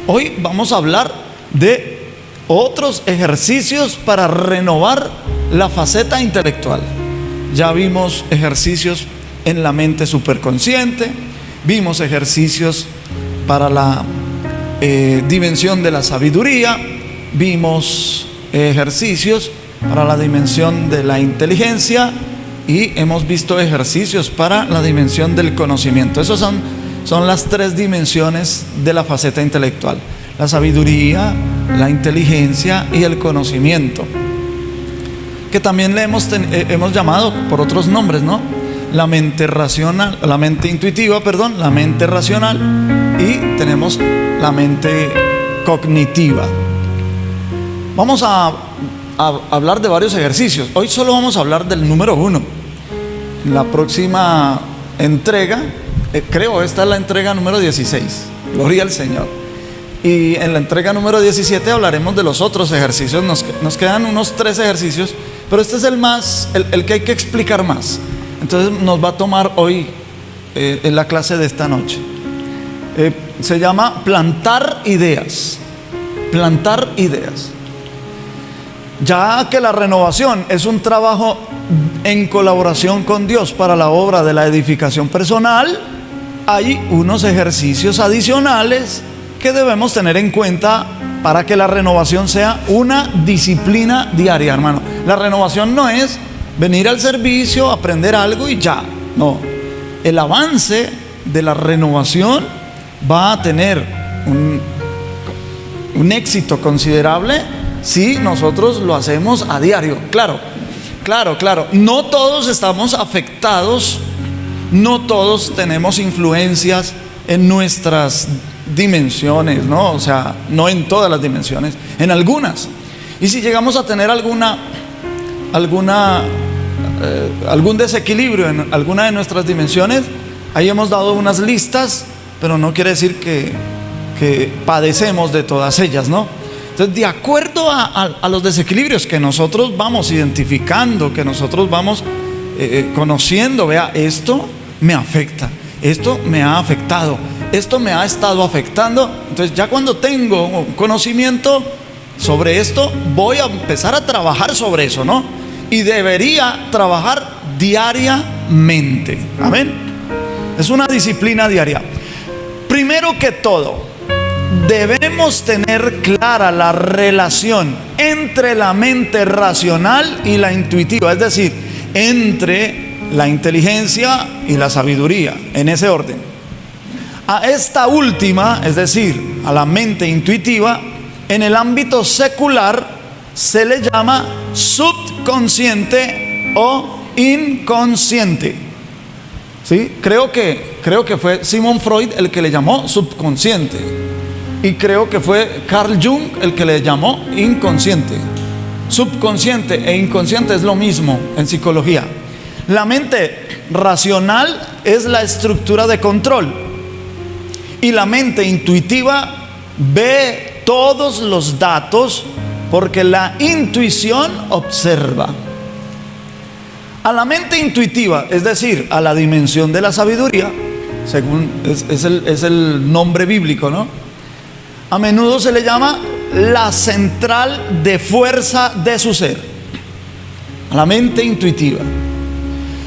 Hoy vamos a hablar de otros ejercicios para renovar la faceta intelectual. Ya vimos ejercicios en la mente superconsciente, vimos ejercicios para la dimensión de la sabiduría, vimos ejercicios para la dimensión de la inteligencia y hemos visto ejercicios para la dimensión del conocimiento. Esos son las tres dimensiones de la faceta intelectual: la sabiduría, la inteligencia y el conocimiento, que también le hemos llamado por otros nombres, ¿no? La mente racional, la mente intuitiva, perdón, la mente racional, y tenemos la mente cognitiva. Vamos a hablar de varios ejercicios. Hoy solo vamos a hablar del número 1. En la próxima entrega, creo esta es la entrega número 16, gloria al Señor, y en la entrega número 17 hablaremos de los otros ejercicios. Nos quedan unos 3 ejercicios, pero este es el que hay que explicar más. Entonces nos va a tomar hoy en la clase de esta noche. Se llama plantar ideas. Plantar ideas. Ya que la renovación es un trabajo en colaboración con Dios para la obra de la edificación personal, hay unos ejercicios adicionales que debemos tener en cuenta para que la renovación sea una disciplina diaria, hermano. La renovación no es venir al servicio, aprender algo y ya. No, el avance de la renovación va a tener un éxito considerable si nosotros lo hacemos a diario. Claro. No todos estamos afectados, no todos tenemos influencias en nuestras dimensiones, ¿no? O sea, no en todas las dimensiones, en algunas. Y si llegamos a tener algún desequilibrio en alguna de nuestras dimensiones, ahí hemos dado unas listas, pero no quiere decir que padecemos de todas ellas, ¿no? Entonces, de acuerdo a los desequilibrios que nosotros vamos identificando, que nosotros vamos conociendo, vea, esto me afecta, esto me ha afectado, esto me ha estado afectando. Entonces, ya cuando tengo conocimiento sobre esto, voy a empezar a trabajar sobre eso, ¿no? Y debería trabajar diariamente. Amén. Es una disciplina diaria. Primero que todo, debemos tener clara la relación entre la mente racional y la intuitiva, es decir, entre la inteligencia y la sabiduría, en ese orden. A esta última, es decir, a la mente intuitiva, en el ámbito secular se le llama subconsciente o inconsciente. ¿Sí? Creo que fue Sigmund Freud el que le llamó subconsciente. Y creo que fue Carl Jung el que le llamó inconsciente. Subconsciente e inconsciente es lo mismo en psicología. La mente racional es la estructura de control. Y la mente intuitiva ve todos los datos porque la intuición observa. A la mente intuitiva, es decir, a la dimensión de la sabiduría, según es el nombre bíblico, ¿no? A menudo se le llama la central de fuerza de su ser, a la mente intuitiva.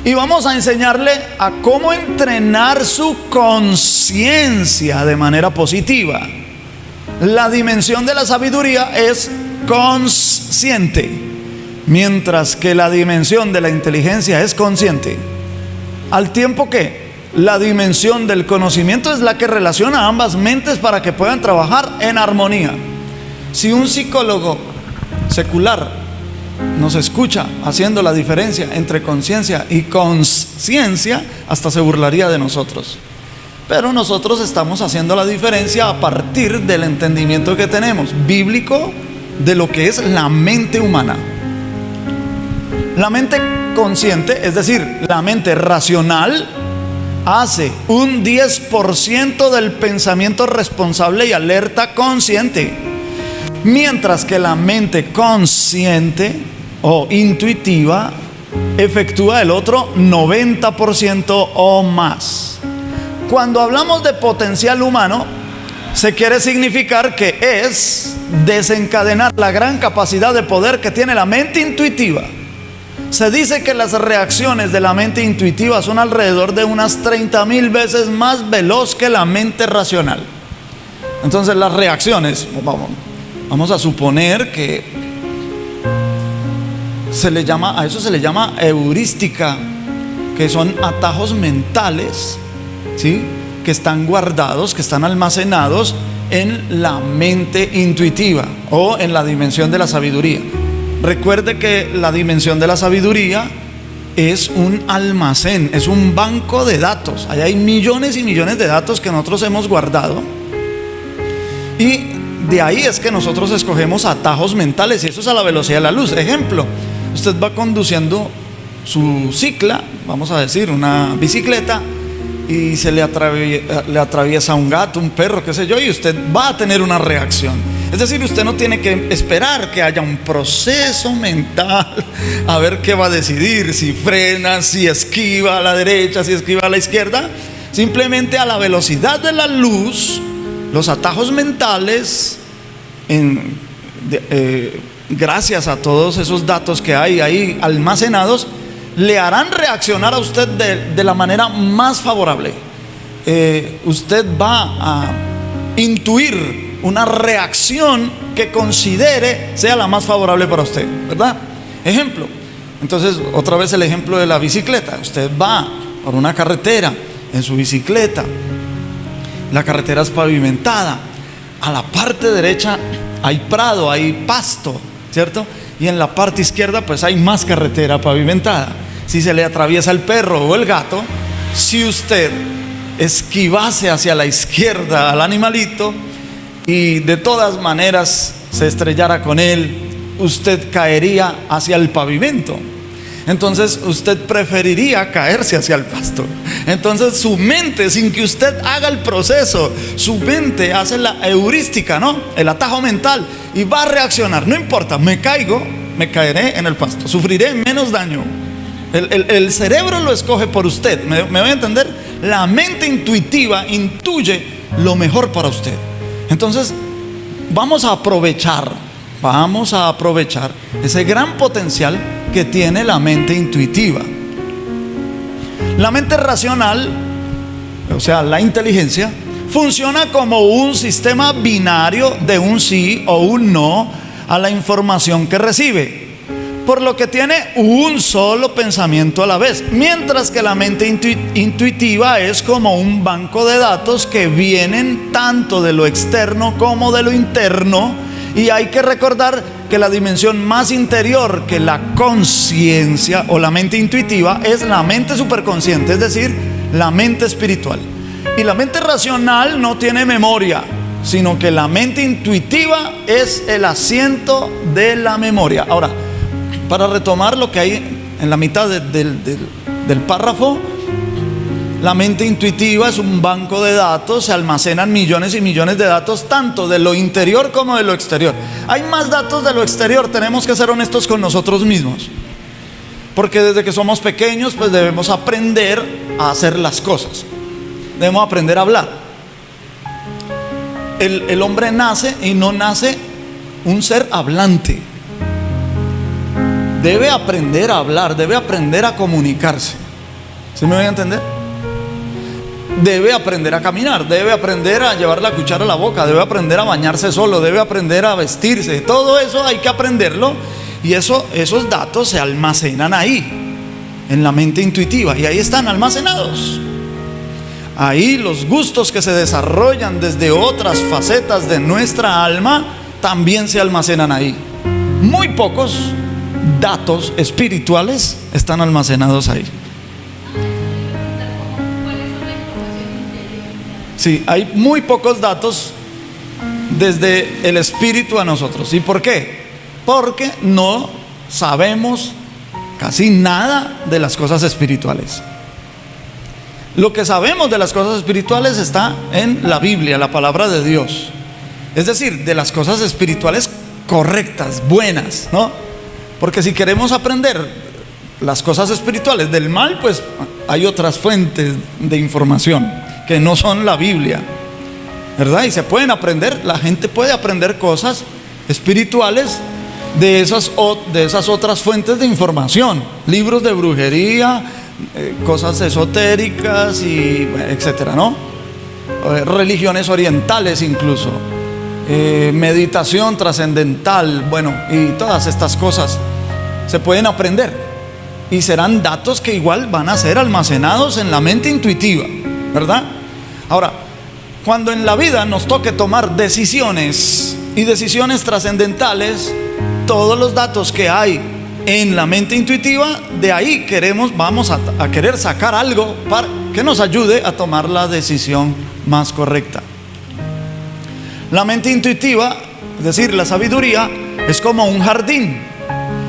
Y vamos a enseñarle a cómo entrenar su conciencia de manera positiva. La dimensión de la sabiduría es consciente, mientras que la dimensión de la inteligencia es consciente. Al tiempo que la dimensión del conocimiento es la que relaciona a ambas mentes para que puedan trabajar en armonía. Si un psicólogo secular nos escucha haciendo la diferencia entre conciencia y consciencia, hasta se burlaría de nosotros. Pero nosotros estamos haciendo la diferencia a partir del entendimiento que tenemos bíblico de lo que es la mente humana. La mente consciente, es decir, la mente racional, hace un 10% del pensamiento responsable y alerta consciente, mientras que la mente consciente o intuitiva efectúa el otro 90% o más. Cuando hablamos de potencial humano, se quiere significar que es desencadenar la gran capacidad de poder que tiene la mente intuitiva. Se dice que las reacciones de la mente intuitiva son alrededor de unas 30,000 veces más veloz que la mente racional. Entonces las reacciones, vamos a suponer que a eso se le llama heurística, que son atajos mentales, ¿sí?, que están guardados, que están almacenados en la mente intuitiva o en la dimensión de la sabiduría. Recuerde que la dimensión de la sabiduría es un almacén, es un banco de datos. Allá hay millones y millones de datos que nosotros hemos guardado, y de ahí es que nosotros escogemos atajos mentales, y eso es a la velocidad de la luz. Ejemplo, usted va conduciendo su cicla, vamos a decir una bicicleta, y se le atraviesa un gato, un perro, qué sé yo, y usted va a tener una reacción. Es decir, usted no tiene que esperar que haya un proceso mental a ver qué va a decidir, si frena, si esquiva a la derecha, si esquiva a la izquierda. Simplemente a la velocidad de la luz, los atajos mentales, gracias a todos esos datos que hay ahí almacenados, le harán reaccionar a usted de la manera más favorable. Usted va a intuir una reacción que considere sea la más favorable para usted, ¿verdad? Ejemplo, entonces otra vez el ejemplo de la bicicleta. Usted va por una carretera en su bicicleta, la carretera es pavimentada, a la parte derecha hay prado, hay pasto, ¿cierto? Y en la parte izquierda pues hay más carretera pavimentada. Si se le atraviesa el perro o el gato, si usted esquivase hacia la izquierda al animalito y de todas maneras se estrellara con él, usted caería hacia el pavimento. Entonces usted preferiría caerse hacia el pasto. Entonces su mente, sin que usted haga el proceso, su mente hace la heurística, ¿no?, el atajo mental, y va a reaccionar. No importa, me caigo, me caeré en el pasto, sufriré menos daño. El cerebro lo escoge por usted. ¿Me voy a entender? La mente intuitiva intuye lo mejor para usted. Entonces vamos a aprovechar ese gran potencial que tiene la mente intuitiva. La mente racional, o sea, la inteligencia, funciona como un sistema binario de un sí o un no a la información que recibe, por lo que tiene un solo pensamiento a la vez, mientras que la mente intuitiva es como un banco de datos que vienen tanto de lo externo como de lo interno. Y hay que recordar que la dimensión más interior que la conciencia o la mente intuitiva es la mente superconsciente, es decir, la mente espiritual. Y la mente racional no tiene memoria, sino que la mente intuitiva es el asiento de la memoria. Ahora, para retomar lo que hay en la mitad del párrafo, la mente intuitiva es un banco de datos, se almacenan millones y millones de datos, tanto de lo interior como de lo exterior. Hay más datos de lo exterior, tenemos que ser honestos con nosotros mismos, porque desde que somos pequeños pues debemos aprender a hacer las cosas, debemos aprender a hablar. El hombre nace y no nace un ser hablante. Debe aprender a hablar, debe aprender a comunicarse. ¿Sí me voy a entender? Debe aprender a caminar, debe aprender a llevar la cuchara a la boca, debe aprender a bañarse solo, debe aprender a vestirse. Todo eso hay que aprenderlo, y esos datos se almacenan ahí, en la mente intuitiva, y ahí están almacenados. Ahí los gustos que se desarrollan desde otras facetas de nuestra alma también se almacenan ahí. Muy pocos datos espirituales están almacenados ahí. Sí, hay muy pocos datos desde el espíritu a nosotros. ¿Y por qué? Porque no sabemos casi nada de las cosas espirituales. Lo que sabemos de las cosas espirituales está en la Biblia, la palabra de Dios. Es decir, de las cosas espirituales correctas, buenas, ¿no? Porque si queremos aprender las cosas espirituales del mal, pues hay otras fuentes de información que no son la Biblia. ¿verdad? Y se pueden aprender, la gente puede aprender cosas espirituales de esas otras fuentes de información, libros de brujería, cosas esotéricas y etcétera, ¿no? Religiones orientales incluso, meditación trascendental, bueno, y todas estas cosas se pueden aprender y serán datos que igual van a ser almacenados en la mente intuitiva, ¿verdad? Ahora, cuando en la vida nos toque tomar decisiones y decisiones trascendentales, todos los datos que hay en la mente intuitiva, de ahí vamos a querer sacar algo para que nos ayude a tomar la decisión más correcta. La mente intuitiva, es decir, la sabiduría, es como un jardín,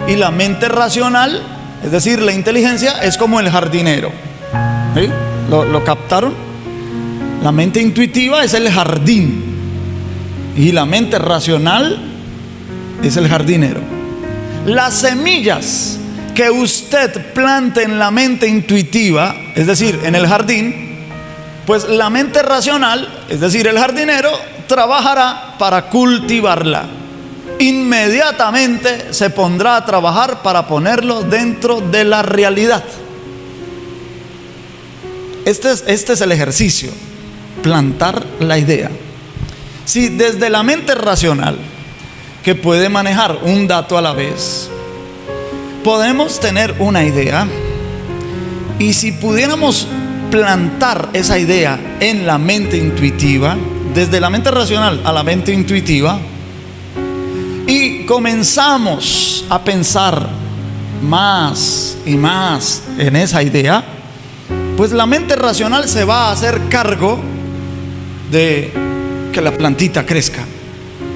y la mente racional, es decir, la inteligencia, es como el jardinero. ¿Sí? ¿Lo captaron? La mente intuitiva es el jardín y la mente racional es el jardinero. Las semillas que usted plante en la mente intuitiva, es decir, en el jardín, pues la mente racional, es decir, el jardinero, trabajará para cultivarla. Inmediatamente se pondrá a trabajar para ponerlo dentro de la realidad. Este es el ejercicio, plantar la idea. Si desde la mente racional, que puede manejar un dato a la vez, podemos tener una idea, y si pudiéramos plantar esa idea en la mente intuitiva, desde la mente racional a la mente intuitiva, y comenzamos a pensar más y más en esa idea, pues la mente racional se va a hacer cargo de que la plantita crezca.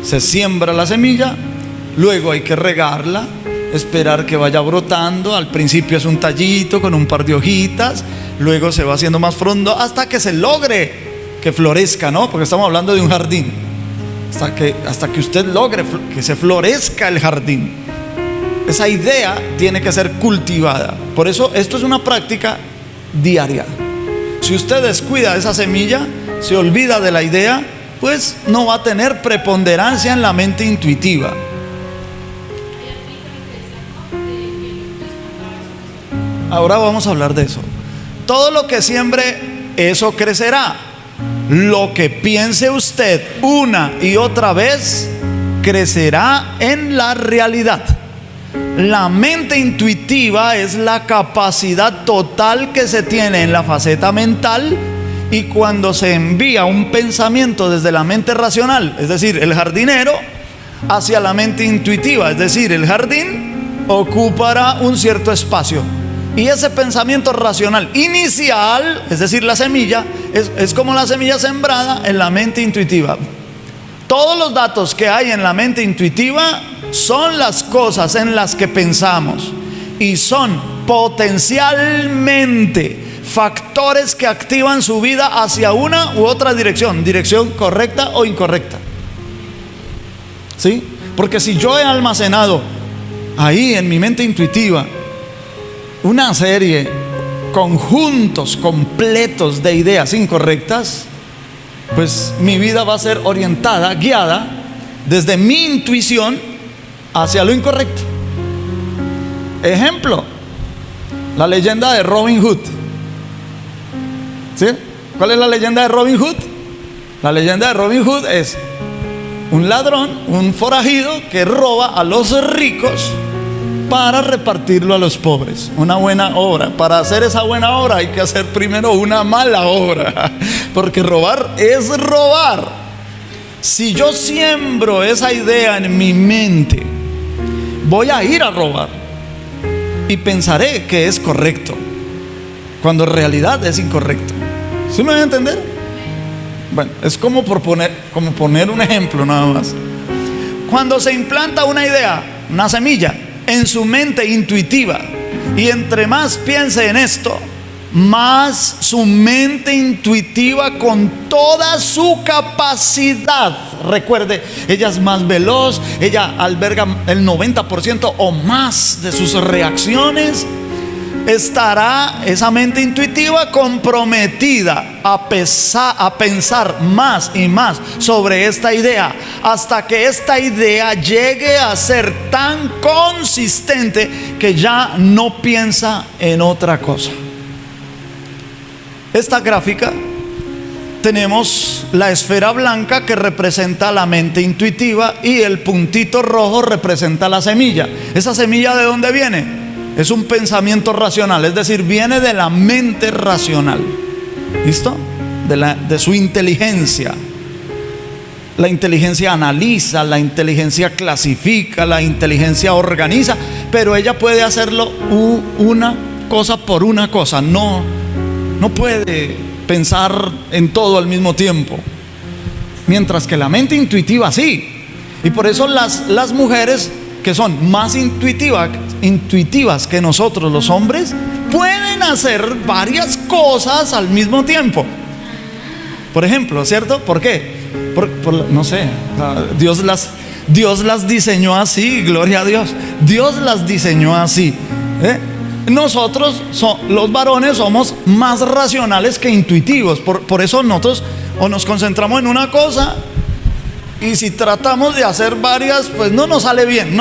Se siembra la semilla, luego hay que regarla, esperar que vaya brotando. Al principio es un tallito con un par de hojitas, luego se va haciendo más frondoso hasta que se logre que florezca, ¿no? Porque estamos hablando de un jardín. Hasta que usted logre que se florezca el jardín. Esa idea tiene que ser cultivada. Por eso esto es una práctica diaria. Si usted descuida esa semilla, se olvida de la idea, pues no va a tener preponderancia en la mente intuitiva. Ahora vamos a hablar de eso. Todo lo que siembre, eso crecerá. Lo que piense usted una y otra vez, crecerá en la realidad. La mente intuitiva es la capacidad total que se tiene en la faceta mental, y cuando se envía un pensamiento desde la mente racional, es decir, el jardinero, hacia la mente intuitiva, es decir, el jardín, ocupará un cierto espacio. Y ese pensamiento racional inicial, es decir, la semilla, es como la semilla sembrada en la mente intuitiva. Todos los datos que hay en la mente intuitiva son las cosas en las que pensamos, y son potencialmente factores que activan su vida hacia una u otra dirección correcta o incorrecta. ¿Sí? Porque si yo he almacenado ahí en mi mente intuitiva una serie, conjuntos completos de ideas incorrectas, pues mi vida va a ser orientada, guiada desde mi intuición hacia lo incorrecto. Ejemplo, la leyenda de Robin Hood. ¿Sí? ¿Cuál es la leyenda de Robin Hood? La leyenda de Robin Hood es un ladrón, un forajido que roba a los ricos para repartirlo a los pobres. Una buena obra. Para hacer esa buena obra hay que hacer primero una mala obra, porque robar es robar. Si yo siembro esa idea en mi mente, voy a ir a robar y pensaré que es correcto, cuando en realidad es incorrecto. ¿Sí me voy a entender? Bueno, es como poner un ejemplo nada más. Cuando se implanta una idea, una semilla, en su mente intuitiva, y entre más piense en esto, más su mente intuitiva, con toda su capacidad, recuerde, ella es más veloz, ella alberga el 90% o más de sus reacciones, estará esa mente intuitiva comprometida a pensar más y más sobre esta idea, hasta que esta idea llegue a ser tan consistente que ya no piensa en otra cosa. Esta gráfica, tenemos la esfera blanca que representa la mente intuitiva y el puntito rojo representa la semilla. ¿Esa semilla de dónde viene? Es un pensamiento racional, es decir, viene de la mente racional. ¿Listo? De su inteligencia. La inteligencia analiza, la inteligencia clasifica, la inteligencia organiza, pero ella puede hacerlo una cosa por una cosa. No puede pensar en todo al mismo tiempo, mientras que la mente intuitiva sí. Y por eso las mujeres que son más intuitivas que nosotros los hombres pueden hacer varias cosas al mismo tiempo. Por ejemplo, ¿cierto? ¿Por qué? No sé, Dios las diseñó así, gloria a Dios. Dios las diseñó así, Nosotros, los varones, somos más racionales que intuitivos. Por eso nosotros o nos concentramos en una cosa, y si tratamos de hacer varias, pues no nos sale bien,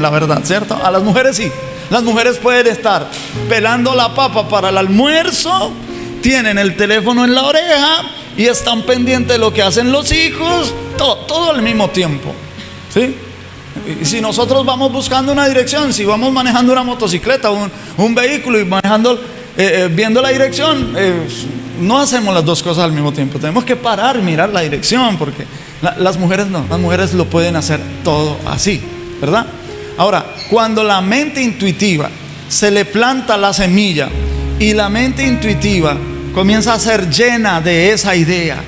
la verdad, ¿cierto? A las mujeres sí. Las mujeres pueden estar pelando la papa para el almuerzo, tienen el teléfono en la oreja y están pendientes de lo que hacen los hijos, todo al mismo tiempo, ¿sí? Y si nosotros vamos buscando una dirección, si vamos manejando una motocicleta, un vehículo y manejando, viendo la dirección, no hacemos las dos cosas al mismo tiempo. Tenemos que parar y mirar la dirección, porque las mujeres no, las mujeres lo pueden hacer todo así, ¿verdad? Ahora, cuando la mente intuitiva se le planta la semilla y la mente intuitiva comienza a ser llena de esa idea,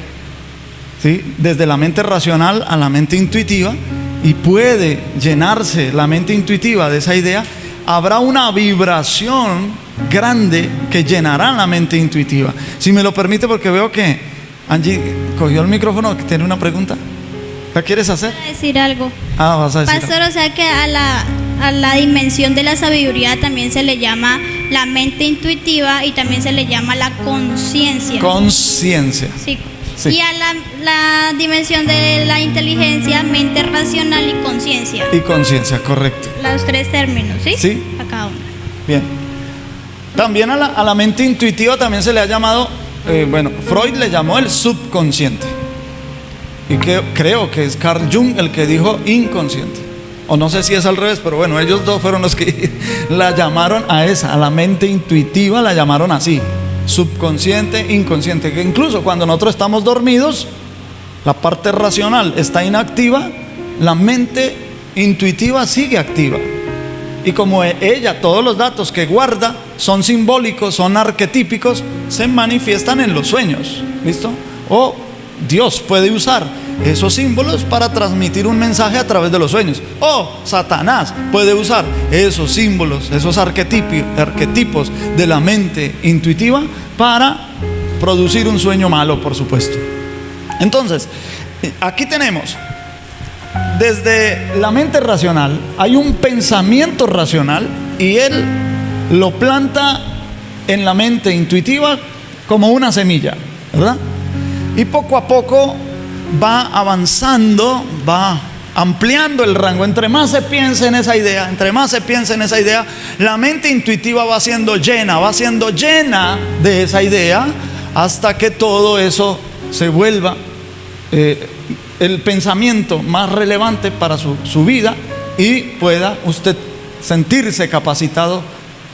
¿sí? Desde la mente racional a la mente intuitiva, y puede llenarse la mente intuitiva de esa idea, habrá una vibración grande que llenará la mente intuitiva. Si me lo permite, porque veo que Angie cogió el micrófono, que tiene una pregunta. ¿La quieres hacer? Voy a decir algo. Vas a decir Pastor, algo. o sea que a la dimensión de la sabiduría también se le llama la mente intuitiva y también se le llama la conciencia. Conciencia. Sí. Sí. Y a la dimensión de la inteligencia, mente racional y conciencia. Y conciencia, correcto. Los tres términos, ¿sí? Sí. A cada uno. Bien. También a la mente intuitiva también se le ha llamado, Freud le llamó el subconsciente. Y creo que es Carl Jung el que dijo inconsciente. O no sé si es al revés, pero bueno, ellos dos fueron los que la llamaron a la mente intuitiva la llamaron así. Subconsciente, inconsciente, que incluso cuando nosotros estamos dormidos, la parte racional está inactiva, la mente intuitiva sigue activa. Y como ella, todos los datos que guarda son simbólicos, son arquetípicos, se manifiestan en los sueños, ¿listo? O Dios puede usar esos símbolos para transmitir un mensaje a través de los sueños. O Satanás puede usar esos símbolos, esos arquetipos de la mente intuitiva para producir un sueño malo, por supuesto. Entonces, aquí tenemos, desde la mente racional, hay un pensamiento racional y él lo planta en la mente intuitiva como una semilla, ¿verdad? Y poco a poco va avanzando, va ampliando el rango. Entre más se piense en esa idea, la mente intuitiva va siendo llena de esa idea, hasta que todo eso se vuelva el pensamiento más relevante para su vida, y pueda usted sentirse capacitado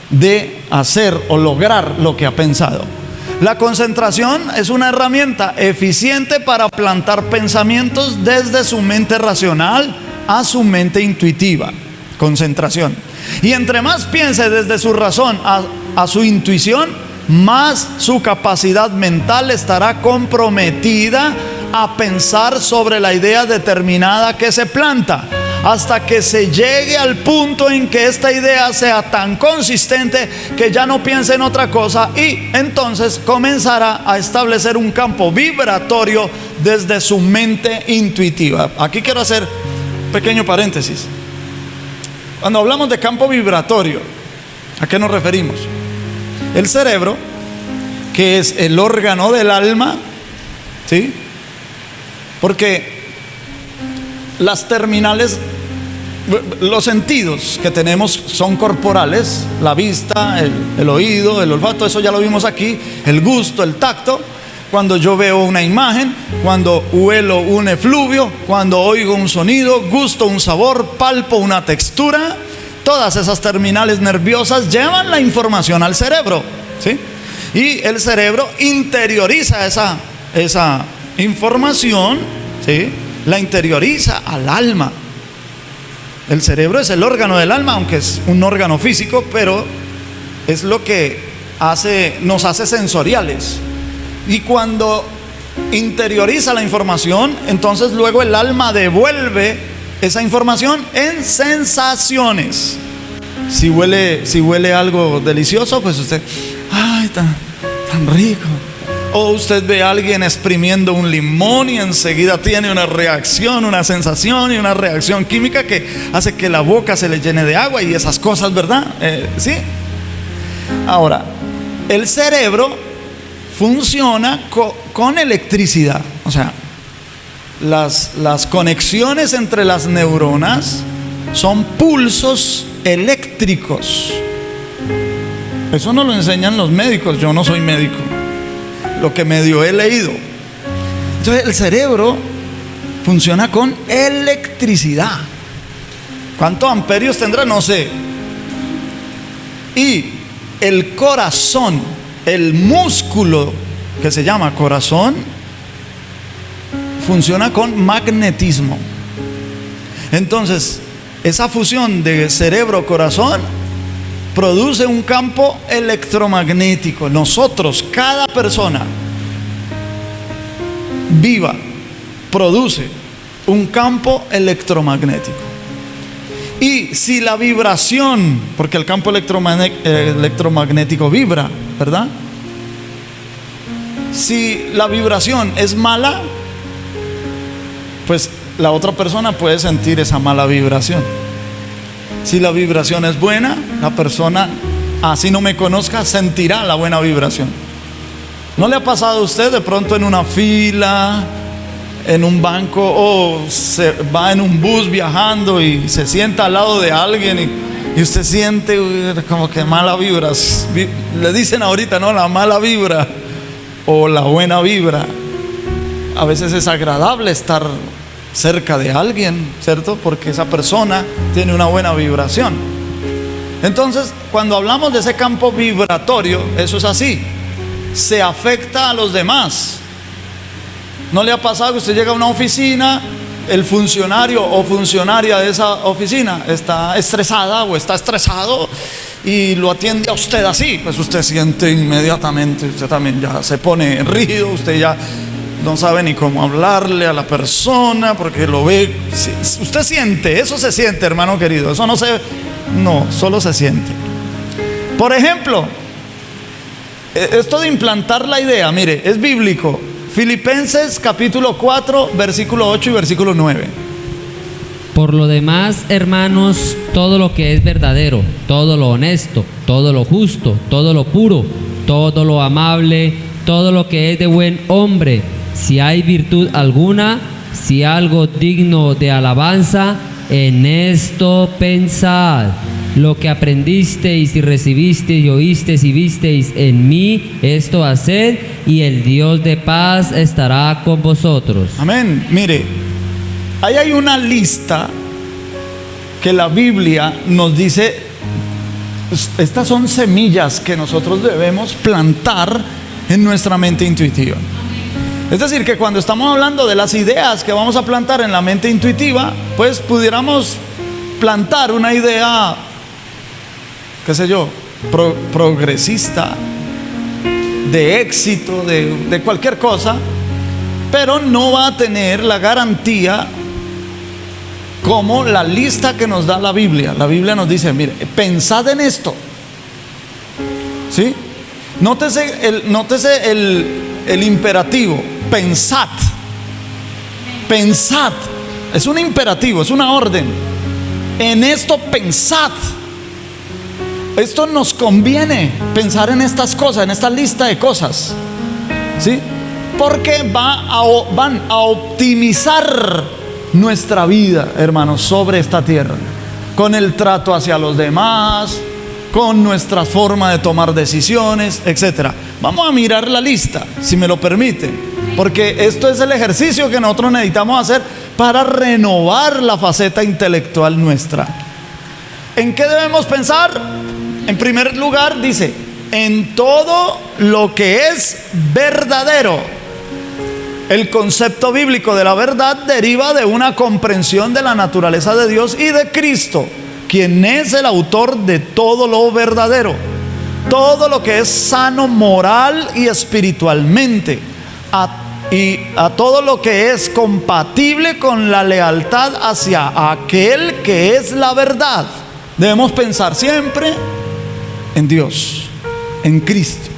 de hacer o lograr lo que ha pensado. La concentración es una herramienta eficiente para plantar pensamientos desde su mente racional a su mente intuitiva. Concentración. Y entre más piense desde su razón a su intuición, más su capacidad mental estará comprometida a pensar sobre la idea determinada que se planta, hasta que se llegue al punto en que esta idea sea tan consistente que ya no piense en otra cosa, y entonces comenzará a establecer un campo vibratorio desde su mente intuitiva. Aquí quiero hacer un pequeño paréntesis. Cuando hablamos de campo vibratorio, ¿a qué nos referimos? El cerebro, que es el órgano del alma, ¿sí? Porque las terminales, los sentidos que tenemos son corporales: la vista, el oído, el olfato, eso ya lo vimos aquí, el gusto, el tacto. Cuando yo veo una imagen, cuando huelo un efluvio, cuando oigo un sonido, gusto un sabor, palpo una textura, todas esas terminales nerviosas llevan la información al cerebro, ¿sí? Y el cerebro interioriza esa información, ¿sí? La interioriza al alma. El cerebro es el órgano del alma, aunque es un órgano físico, pero es lo que nos hace sensoriales. Y cuando interioriza la información, entonces luego el alma devuelve esa información en sensaciones. Si huele algo delicioso, pues usted, ¡ay, tan rico! O usted ve a alguien exprimiendo un limón y enseguida tiene una reacción, una sensación y una reacción química que hace que la boca se le llene de agua y esas cosas, ¿verdad? ¿Sí? Ahora, el cerebro funciona con electricidad. O sea, las conexiones entre las neuronas son pulsos eléctricos. Eso no lo enseñan los médicos. Yo no soy médico, lo que medio he leído. Entonces el cerebro funciona con electricidad. ¿Cuántos amperios tendrá? No sé. Y el corazón, el músculo que se llama corazón, funciona con magnetismo. Entonces, esa fusión de cerebro-corazón produce un campo electromagnético. Nosotros, cada persona viva, produce un campo electromagnético. Y si la vibración, porque el campo electromagnético vibra, ¿verdad? Si la vibración es mala, pues la otra persona puede sentir esa mala vibración. Si la vibración es buena, la persona, así no me conozca, sentirá la buena vibración. ¿No le ha pasado a usted de pronto en una fila, en un banco, o se va en un bus viajando y se sienta al lado de alguien y usted siente como que mala vibra? Le dicen ahorita, ¿no? La mala vibra o la buena vibra. A veces es agradable estar cerca de alguien, ¿cierto? Porque esa persona tiene una buena vibración. Entonces, cuando hablamos de ese campo vibratorio, eso es así. Se afecta a los demás. ¿No le ha pasado que usted llega a una oficina, el funcionario o funcionaria de esa oficina está estresada o está estresado y lo atiende a usted así? Pues usted siente inmediatamente, usted también ya se pone rígido, usted ya no sabe ni cómo hablarle a la persona porque lo ve. Usted siente, eso se siente, hermano querido. Eso no, solo se siente. Por ejemplo, esto de implantar la idea, mire, es bíblico. Filipenses capítulo 4, versículo 8 y versículo 9. Por lo demás, hermanos, todo lo que es verdadero, todo lo honesto, todo lo justo, todo lo puro, todo lo amable, todo lo que es de buen hombre, si hay virtud alguna, si algo digno de alabanza, en esto pensad. Lo que aprendisteis y recibisteis y oísteis y visteis en mí, esto haced, y el Dios de paz estará con vosotros. Amén. Mire, ahí hay una lista que la Biblia nos dice. Estas son semillas que nosotros debemos plantar en nuestra mente intuitiva. Es decir, que cuando estamos hablando de las ideas que vamos a plantar en la mente intuitiva, pues pudiéramos plantar una idea, qué sé yo, progresista, de éxito, de cualquier cosa, pero no va a tener la garantía como la lista que nos da la Biblia. La Biblia nos dice, mire, pensad en esto, ¿sí? Nótese el imperativo, pensad. Pensad, es un imperativo, es una orden. En esto pensad. esto nos conviene pensar en estas cosas, en esta lista de cosas, ¿sí? Porque van a optimizar nuestra vida, hermanos, sobre esta tierra, con el trato hacia los demás, con nuestra forma de tomar decisiones, etc. Vamos a mirar la lista, si me lo permiten, porque esto es el ejercicio que nosotros necesitamos hacer para renovar la faceta intelectual nuestra. ¿En qué debemos pensar? En primer lugar, dice, en todo lo que es verdadero. El concepto bíblico de la verdad deriva de una comprensión de la naturaleza de Dios y de Cristo, quien es el autor de todo lo verdadero, todo lo que es sano moral y espiritualmente, y a todo lo que es compatible con la lealtad hacia aquel que es la verdad. Debemos pensar siempre en Dios, en Cristo.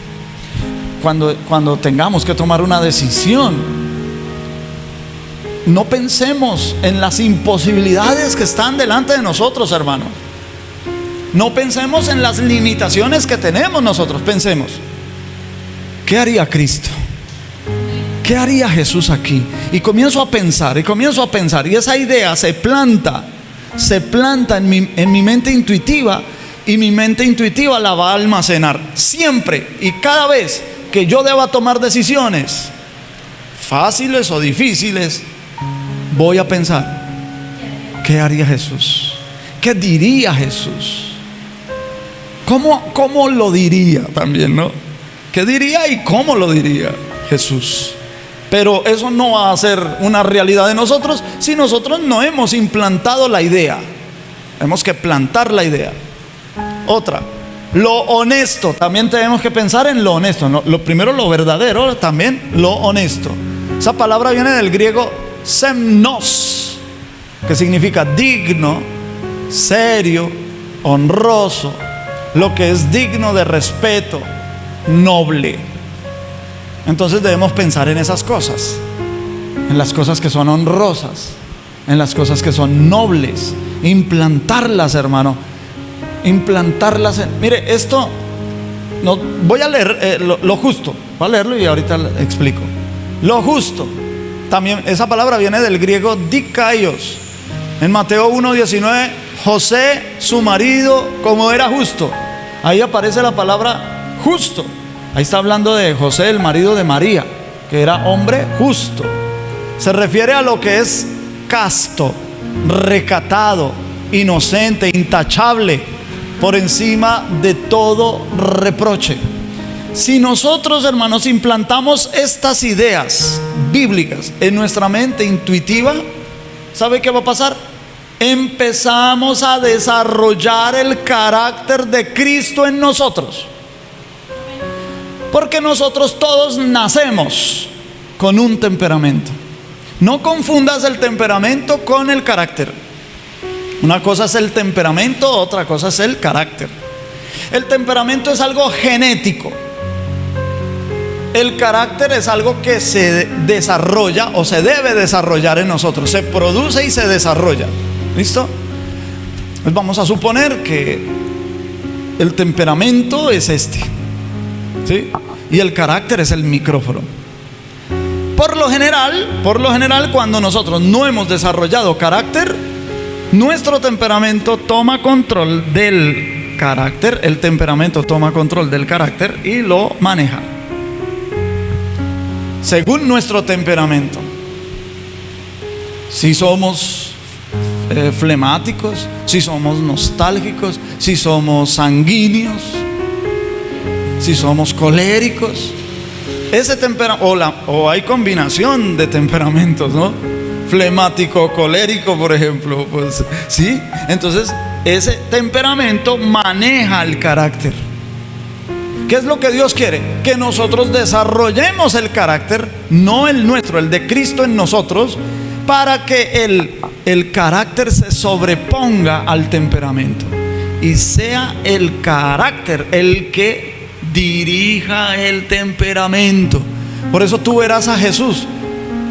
Cuando tengamos que tomar una decisión, no pensemos en las imposibilidades que están delante de nosotros, hermano. No pensemos en las limitaciones que tenemos nosotros. Pensemos, ¿qué haría Cristo? ¿Qué haría Jesús aquí? Y comienzo a pensar, y esa idea se planta en mi mente intuitiva, y mi mente intuitiva la va a almacenar siempre y cada vez que yo deba tomar decisiones, fáciles o difíciles. Voy a pensar, ¿qué haría Jesús? ¿Qué diría Jesús? ¿Cómo lo diría también, no? ¿Qué diría y cómo lo diría Jesús? Pero eso no va a ser una realidad de nosotros si nosotros no hemos implantado la idea. Tenemos que plantar la idea. Otra, lo honesto. También tenemos que pensar en lo honesto, ¿no? Lo primero, lo verdadero, también lo honesto. Esa palabra viene del griego semnos, que significa digno, serio, honroso, lo que es digno de respeto, noble. Entonces debemos pensar en esas cosas, en las cosas que son honrosas, en las cosas que son nobles, implantarlas, hermano, implantarlas. Mire, esto no, voy a leer lo justo, voy a leerlo y ahorita explico. Lo justo, también esa palabra viene del griego dikaios. En Mateo 1:19, José, su marido, como era justo, ahí aparece la palabra justo. Ahí está hablando de José, el marido de María, que era hombre justo. Se refiere a lo que es casto, recatado, inocente, intachable, por encima de todo reproche. Si nosotros, hermanos, implantamos estas ideas bíblicas en nuestra mente intuitiva, ¿sabe qué va a pasar? Empezamos a desarrollar el carácter de Cristo en nosotros. Porque nosotros todos nacemos con un temperamento. No confundas el temperamento con el carácter. Una cosa es el temperamento, otra cosa es el carácter. El temperamento es algo genético. El carácter es algo que se desarrolla o se debe desarrollar en nosotros. Se produce y se desarrolla. ¿Listo? Pues vamos a suponer que el temperamento es este, ¿sí? Y el carácter es el micrófono. Por lo general, cuando nosotros no hemos desarrollado carácter, nuestro temperamento toma control del carácter. El temperamento toma control del carácter y lo maneja según nuestro temperamento. Si somos flemáticos, si somos nostálgicos, si somos sanguíneos, si somos coléricos, ese temperamento, o hay combinación de temperamentos, ¿no? Flemático, colérico, por ejemplo, pues sí. Entonces ese temperamento maneja el carácter. ¿Qué es lo que Dios quiere? Que nosotros desarrollemos el carácter, no el nuestro, el de Cristo en nosotros, para que el carácter se sobreponga al temperamento y sea el carácter el que dirija el temperamento. Por eso tú verás a Jesús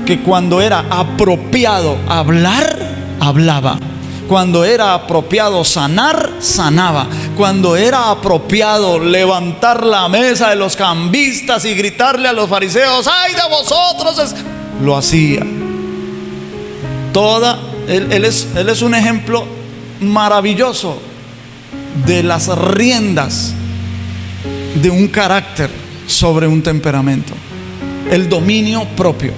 que cuando era apropiado hablar, hablaba. Cuando era apropiado sanar, sanaba. Cuando era apropiado levantar la mesa de los cambistas y gritarle a los fariseos: ¡ay de vosotros!, lo hacía. Él es un ejemplo maravilloso de las riendas de un carácter sobre un temperamento, el dominio propio.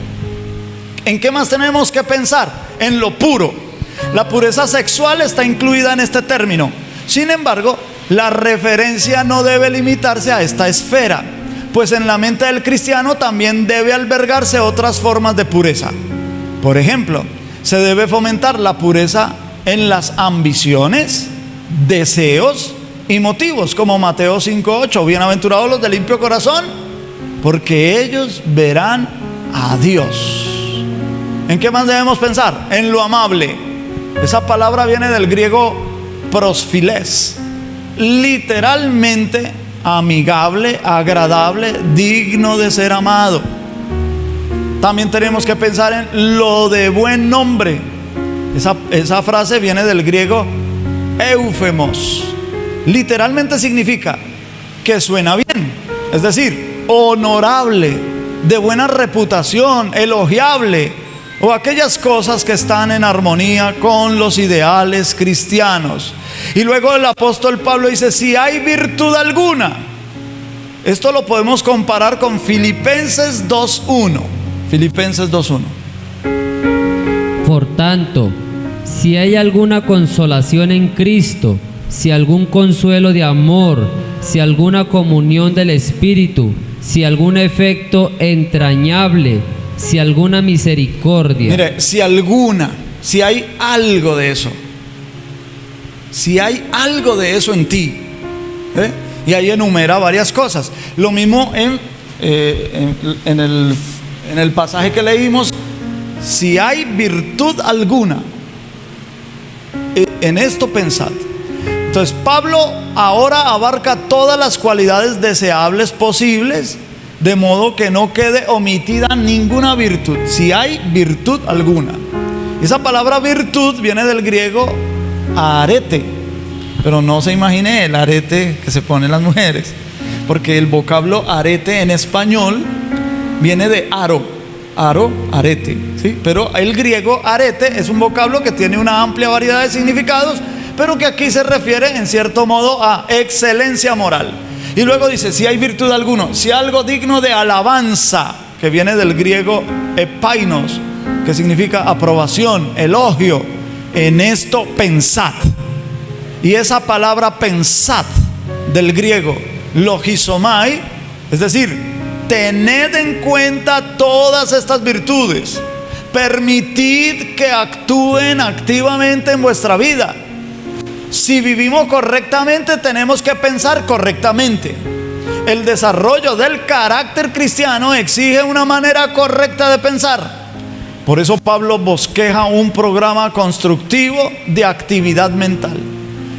¿En qué más tenemos que pensar? En lo puro. La pureza sexual está incluida en este término. Sin embargo, la referencia no debe limitarse a esta esfera, pues en la mente del cristiano también debe albergarse otras formas de pureza. Por ejemplo, se debe fomentar la pureza en las ambiciones, deseos y motivos, como Mateo 5:8: bienaventurados los de limpio corazón, porque ellos verán a Dios. ¿En qué más debemos pensar? En lo amable. Esa palabra viene del griego prosfiles, literalmente amigable, agradable, digno de ser amado. También tenemos que pensar en lo de buen nombre. Esa frase viene del griego eufemos. Literalmente significa que suena bien, es decir, honorable, de buena reputación, elogiable, o aquellas cosas que están en armonía con los ideales cristianos. Y luego el apóstol Pablo dice: si hay virtud alguna. Esto lo podemos comparar con Filipenses 2:1. Filipenses 2:1. Por tanto, si hay alguna consolación en Cristo, si algún consuelo de amor, si alguna comunión del Espíritu, si algún efecto entrañable, si alguna misericordia. Mire, si hay algo de eso, si hay algo de eso en ti, y ahí enumera varias cosas. Lo mismo en el pasaje que leímos: si hay virtud alguna, en esto pensad. Entonces Pablo ahora abarca todas las cualidades deseables posibles, de modo que no quede omitida ninguna virtud. Si hay virtud alguna. Esa palabra virtud viene del griego arete, pero no se imagine el arete que se ponen las mujeres, porque el vocablo arete en español viene de aro, arete, ¿sí? Pero el griego arete es un vocablo que tiene una amplia variedad de significados, pero que aquí se refiere en cierto modo a excelencia moral. Y luego dice: si hay virtud alguna, si algo digno de alabanza, que viene del griego epainos, que significa aprobación, elogio, en esto pensad. Y esa palabra pensad del griego logizomai, es decir, tened en cuenta todas estas virtudes, permitid que actúen activamente en vuestra vida. Si vivimos correctamente, tenemos que pensar correctamente. El desarrollo del carácter cristiano exige una manera correcta de pensar. Por eso Pablo bosqueja un programa constructivo de actividad mental.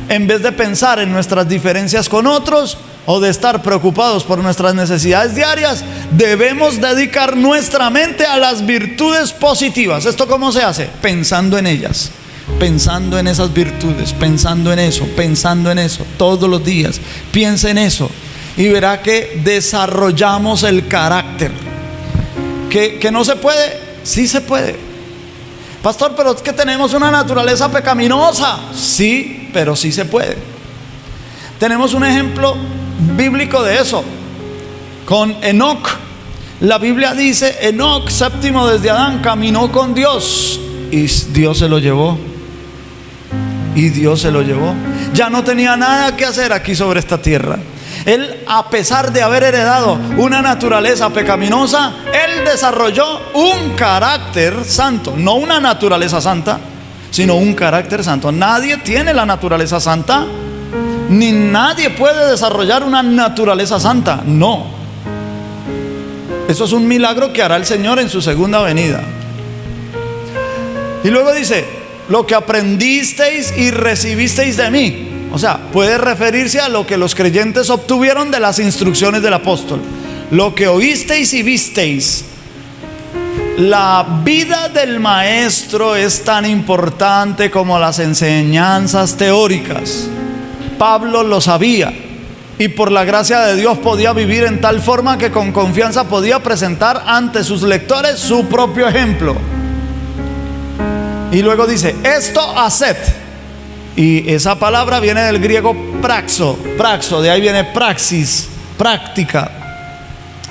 En vez de pensar en nuestras diferencias con otros o de estar preocupados por nuestras necesidades diarias, debemos dedicar nuestra mente a las virtudes positivas. ¿Esto cómo se hace? Pensando en ellas, pensando en esas virtudes, pensando en eso todos los días. Piensa en eso y verá que desarrollamos el carácter. Que no se puede, sí se puede. Pastor, pero es que tenemos una naturaleza pecaminosa. Sí, pero sí se puede. Tenemos un ejemplo bíblico de eso con Enoc. La Biblia dice: Enoc, séptimo desde Adán, caminó con Dios y Dios se lo llevó. Ya no tenía nada que hacer aquí sobre esta tierra. Él, a pesar de haber heredado una naturaleza pecaminosa, él desarrolló un carácter santo. No una naturaleza santa, sino un carácter santo. Nadie tiene la naturaleza santa, ni nadie puede desarrollar una naturaleza santa. No. Eso es un milagro que hará el Señor en su segunda venida. Y luego dice: lo que aprendisteis y recibisteis de mí. O sea, puede referirse a lo que los creyentes obtuvieron de las instrucciones del apóstol. Lo que oísteis y visteis. La vida del maestro es tan importante como las enseñanzas teóricas. Pablo lo sabía y por la gracia de Dios podía vivir en tal forma que con confianza podía presentar ante sus lectores su propio ejemplo. Y luego dice, esto haced. Y esa palabra viene del griego praxo, de ahí viene praxis, práctica,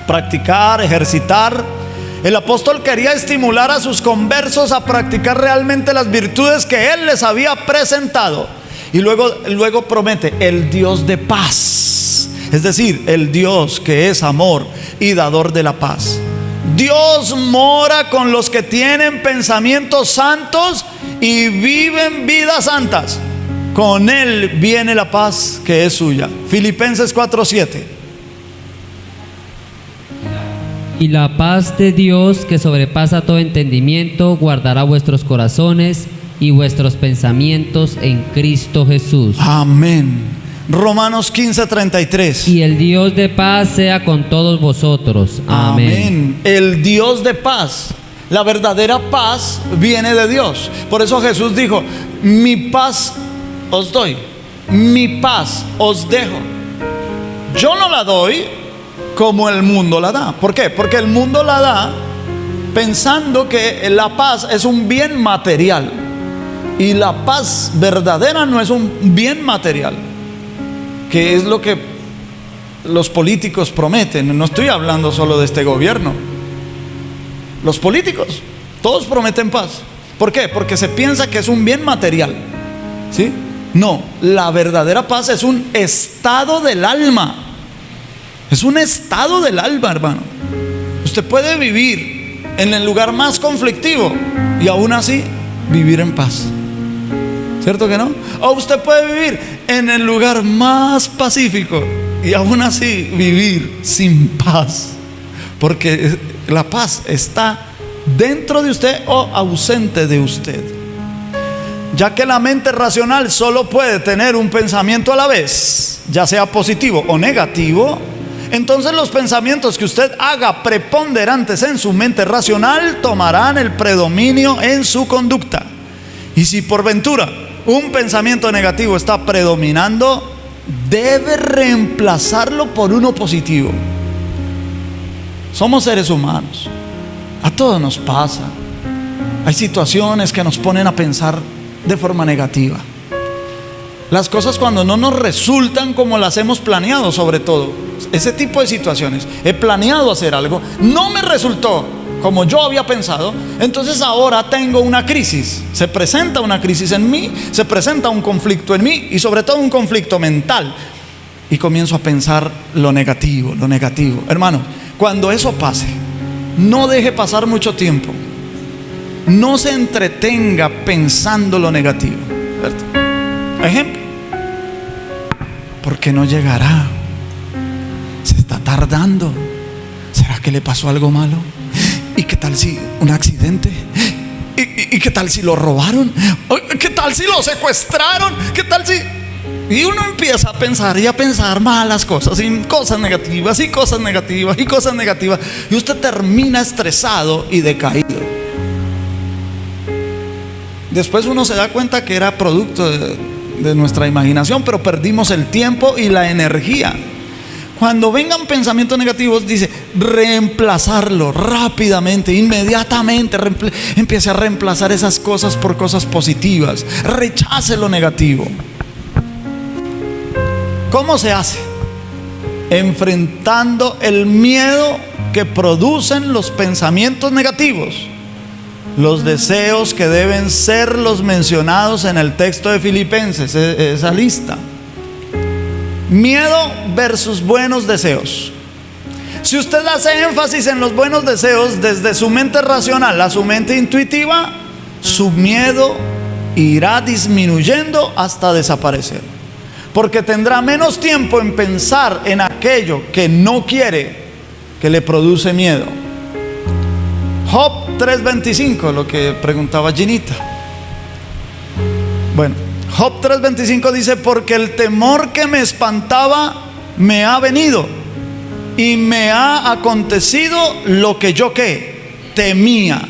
practicar, ejercitar. El apóstol quería estimular a sus conversos a practicar realmente las virtudes que él les había presentado. Y luego promete, el Dios de paz, es decir, el Dios que es amor y dador de la paz. Dios mora con los que tienen pensamientos santos y viven vidas santas. Con Él viene la paz que es suya. Filipenses 4:7. Y la paz de Dios, que sobrepasa todo entendimiento, guardará vuestros corazones y vuestros pensamientos en Cristo Jesús. Amén. Romanos 15:33. Y el Dios de paz sea con todos vosotros. Amén. El Dios de paz. La verdadera paz viene de Dios. Por eso Jesús dijo, mi paz os doy, mi paz os dejo. Yo no la doy como el mundo la da. ¿Por qué? Porque el mundo la da pensando que la paz es un bien material. Y la paz verdadera no es un bien material, que es lo que los políticos prometen. No estoy hablando solo de este gobierno. Los políticos, todos prometen paz. ¿Por qué? Porque se piensa que es un bien material, ¿sí? No, la verdadera paz es un estado del alma. Es un estado del alma, hermano. Usted puede vivir en el lugar más conflictivo y aún así vivir en paz. ¿Cierto que no? O usted puede vivir en el lugar más pacífico y aún así vivir sin paz. Porque la paz está dentro de usted o ausente de usted. Ya que la mente racional solo puede tener un pensamiento a la vez, ya sea positivo o negativo, entonces los pensamientos que usted haga preponderantes en su mente racional tomarán el predominio en su conducta. Y si por ventura un pensamiento negativo está predominando, debe reemplazarlo por uno positivo. Somos seres humanos, a todos nos pasa. Hay situaciones que nos ponen a pensar de forma negativa. Las cosas cuando no nos resultan como las hemos planeado, sobre todo ese tipo de situaciones. He planeado hacer algo, no me resultó como yo había pensado, entonces ahora tengo una crisis. Se presenta una crisis en mí, se presenta un conflicto en mí y sobre todo un conflicto mental. Y comienzo a pensar lo negativo. Hermano, cuando eso pase, no deje pasar mucho tiempo. No se entretenga pensando lo negativo, ¿cierto? Ejemplo, ¿por qué no llegará? Se está tardando. ¿Será que le pasó algo malo? ¿Y qué tal si un accidente? ¿Y qué tal si lo robaron? ¿Qué tal si lo secuestraron? ¿Qué tal si...? Y uno empieza a pensar y a pensar malas cosas, y cosas negativas, y cosas negativas, y cosas negativas. Y usted termina estresado y decaído. Después uno se da cuenta que era producto de nuestra imaginación, pero perdimos el tiempo y la energía. Cuando vengan pensamientos negativos, dice, reemplazarlo rápidamente, inmediatamente. Empiece a reemplazar esas cosas por cosas positivas. Rechace lo negativo. ¿Cómo se hace? Enfrentando el miedo que producen los pensamientos negativos, los deseos que deben ser los mencionados en el texto de Filipenses, esa lista. Miedo versus buenos deseos. Si usted hace énfasis en los buenos deseos desde su mente racional a su mente intuitiva, su miedo irá disminuyendo hasta desaparecer, porque tendrá menos tiempo en pensar en aquello que no quiere, que le produce miedo. Job 3:25, lo que preguntaba Ginita. Bueno, Job 3:25 dice, porque el temor que me espantaba me ha venido y me ha acontecido lo que yo ¿qué? temía.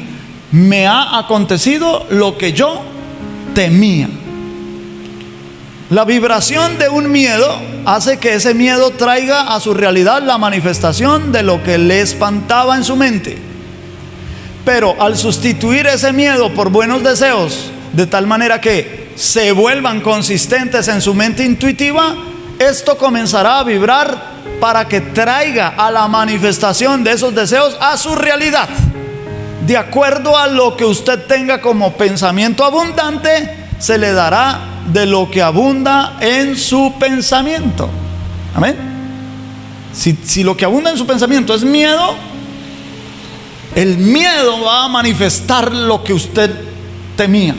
Me ha acontecido lo que yo temía. La vibración de un miedo hace que ese miedo traiga a su realidad la manifestación de lo que le espantaba en su mente. Pero al sustituir ese miedo por buenos deseos, de tal manera que se vuelvan consistentes en su mente intuitiva, esto comenzará a vibrar para que traiga a la manifestación de esos deseos a su realidad, de acuerdo a lo que usted tenga como pensamiento abundante. Se le dará de lo que abunda en su pensamiento. Amén. Si lo que abunda en su pensamiento es miedo, el miedo va a manifestar lo que usted temía,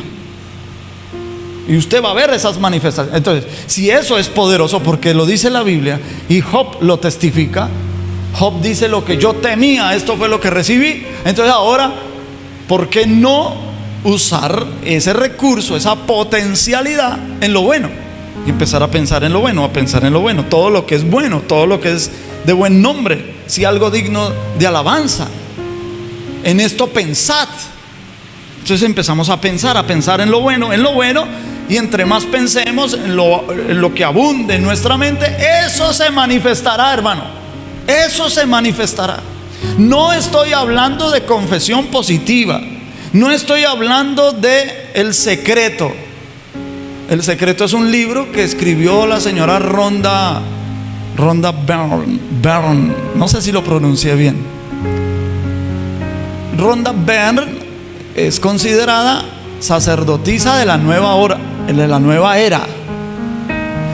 y usted va a ver esas manifestaciones. Entonces, si eso es poderoso, porque lo dice la Biblia y Job lo testifica, Job dice: lo que yo temía, esto fue lo que recibí. Entonces ahora, ¿por qué no usar ese recurso, esa potencialidad en lo bueno? Y empezar a pensar en lo bueno, a pensar en lo bueno, todo lo que es bueno, todo lo que es de buen nombre, si algo digno de alabanza, en esto pensad. Entonces empezamos a pensar en lo bueno, y entre más pensemos en lo que abunde en nuestra mente, eso se manifestará, hermano. Eso se manifestará. No estoy hablando de confesión positiva, no estoy hablando de El Secreto. El Secreto es un libro que escribió la señora Rhonda Byrne, no sé si lo pronuncié bien. Rhonda Byrne es considerada sacerdotisa de la nueva era.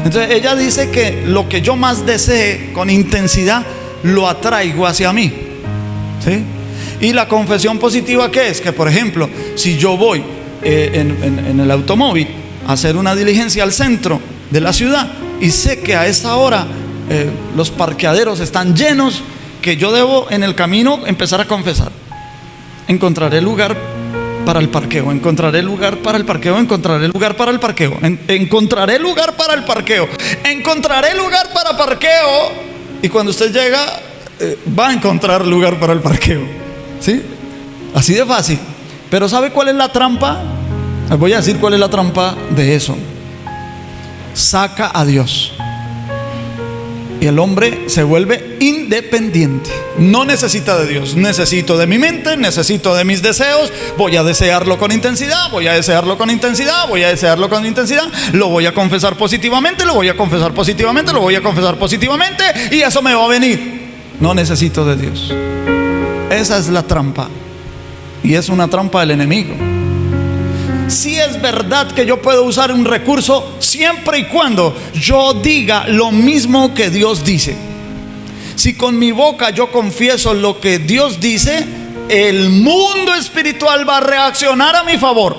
Entonces ella dice que lo que yo más desee con intensidad lo atraigo hacia mí, ¿sí? Y la confesión positiva, ¿qué es? Que por ejemplo, si yo voy en el automóvil a hacer una diligencia al centro de la ciudad y sé que a esta hora los parqueaderos están llenos, que yo debo en el camino empezar a confesar: encontraré lugar para el parqueo, encontraré lugar para el parqueo, encontraré lugar para el parqueo, encontraré lugar para el parqueo, encontraré lugar para parqueo. Y cuando usted llega, va a encontrar lugar para el parqueo, ¿sí? Así de fácil. Pero ¿sabe cuál es la trampa? Les voy a decir cuál es la trampa de eso. Saca a Dios y el hombre se vuelve independiente. No necesita de Dios. Necesito de mi mente, necesito de mis deseos. Voy a desearlo con intensidad, voy a desearlo con intensidad, voy a desearlo con intensidad. Lo voy a confesar positivamente, lo voy a confesar positivamente, lo voy a confesar positivamente, y eso me va a venir. No necesito de Dios. Esa es la trampa, y es una trampa del enemigo. Sí es verdad que yo puedo usar un recurso siempre y cuando yo diga lo mismo que Dios dice. Si con mi boca yo confieso lo que Dios dice, el mundo espiritual va a reaccionar a mi favor.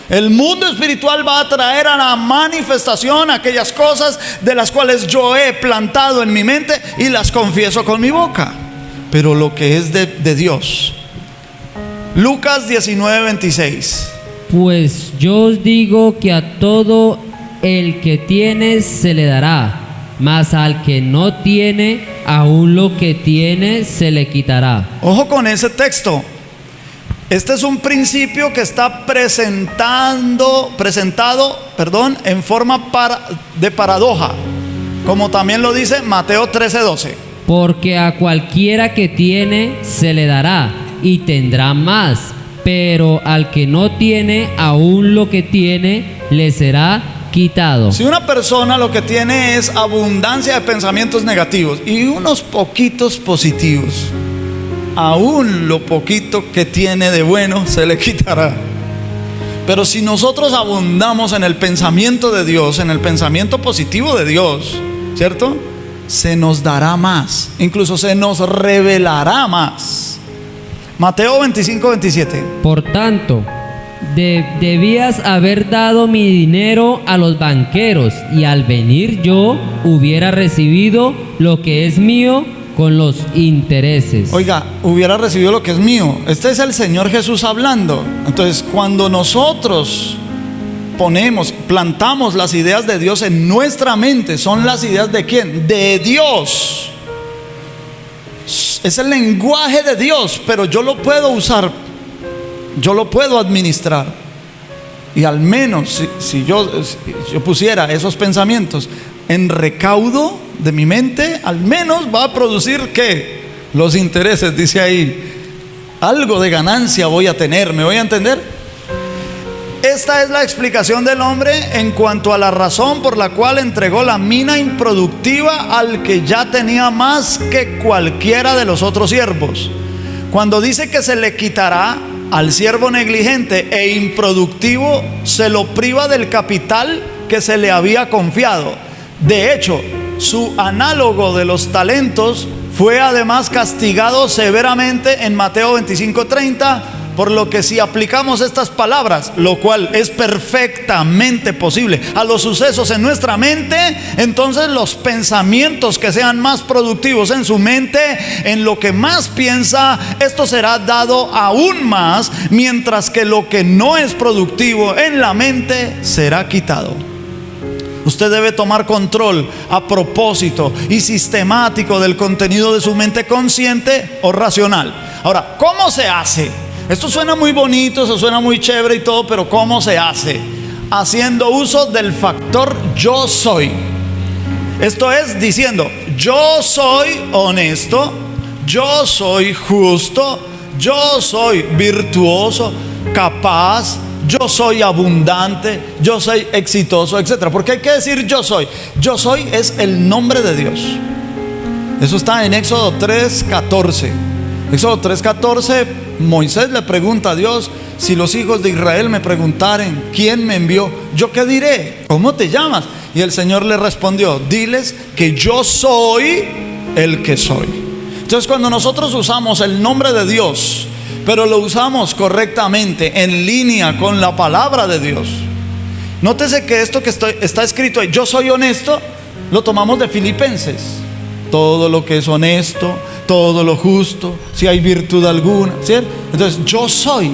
El mundo espiritual va a traer a la manifestación aquellas cosas de las cuales yo he plantado en mi mente y las confieso con mi boca. Pero lo que es de Dios. Lucas 19:26. Pues yo os digo que a todo el que tiene se le dará, mas al que no tiene, aún lo que tiene se le quitará. Ojo con ese texto. Este es un principio que está presentado en forma de paradoja, como también lo dice Mateo 13:12. Porque a cualquiera que tiene se le dará y tendrá más, pero al que no tiene, aún lo que tiene le será quitado. Si una persona lo que tiene es abundancia de pensamientos negativos y unos poquitos positivos, aún lo poquito que tiene de bueno se le quitará. Pero si nosotros abundamos en el pensamiento de Dios, en el pensamiento positivo de Dios, ¿cierto? Se nos dará más, incluso se nos revelará más. Mateo 25:27. Por tanto, debías haber dado mi dinero a los banqueros, y al venir yo hubiera recibido lo que es mío con los intereses. Oiga, hubiera recibido lo que es mío. Este es el Señor Jesús hablando. Entonces, cuando nosotros plantamos las ideas de Dios en nuestra mente, ¿son las ideas de quién? De Dios. es el lenguaje de Dios, pero yo lo puedo usar, yo lo puedo administrar. Y al menos si yo pusiera esos pensamientos en recaudo de mi mente, al menos va a producir ¿qué? Los intereses, dice ahí. Algo de ganancia voy a tener, ¿me voy a entender? Esta es la explicación del hombre en cuanto a la razón por la cual entregó la mina improductiva al que ya tenía más que cualquiera de los otros siervos. Cuando dice que se le quitará al siervo negligente e improductivo, se lo priva del capital que se le había confiado. De hecho, su análogo de los talentos fue además castigado severamente en Mateo 25:30, por lo que si aplicamos estas palabras, lo cual es perfectamente posible, a los sucesos en nuestra mente, entonces los pensamientos que sean más productivos en su mente, en lo que más piensa, esto será dado aún más, mientras que lo que no es productivo en la mente será quitado. Usted debe tomar control a propósito y sistemático del contenido de su mente consciente o racional. Ahora, ¿cómo se hace? Esto suena muy bonito, eso suena muy chévere y todo, pero ¿cómo se hace? Haciendo uso del factor yo soy. Esto es diciendo, yo soy honesto, yo soy justo, yo soy virtuoso, capaz, yo soy abundante, yo soy exitoso, etc. Porque hay que decir yo soy. Yo soy es el nombre de Dios. Eso está en Éxodo 3:14. Éxodo 3:14, Moisés le pregunta a Dios: si los hijos de Israel me preguntaren quién me envió, ¿yo qué diré? ¿Cómo te llamas? Y el Señor le respondió: diles que yo soy el que soy. Entonces, cuando nosotros usamos el nombre de Dios, pero lo usamos correctamente, en línea con la palabra de Dios, nótese que esto que está escrito ahí, yo soy honesto, lo tomamos de Filipenses. Todo lo que es honesto, todo lo justo, si hay virtud alguna, ¿cierto? Entonces, yo soy.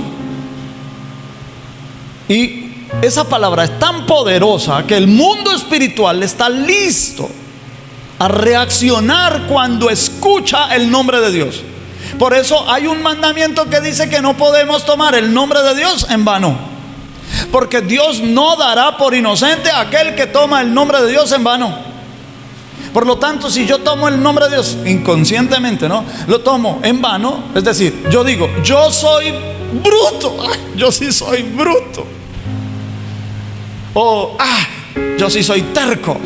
Y esa palabra es tan poderosa que el mundo espiritual está listo a reaccionar cuando escucha el nombre de Dios. Por eso hay un mandamiento que dice que no podemos tomar el nombre de Dios en vano, porque Dios no dará por inocente a aquel que toma el nombre de Dios en vano. Por lo tanto, si yo tomo el nombre de Dios inconscientemente, ¿no? Lo tomo en vano, es decir, yo digo, yo soy bruto. Yo sí soy bruto. O, yo sí soy terco,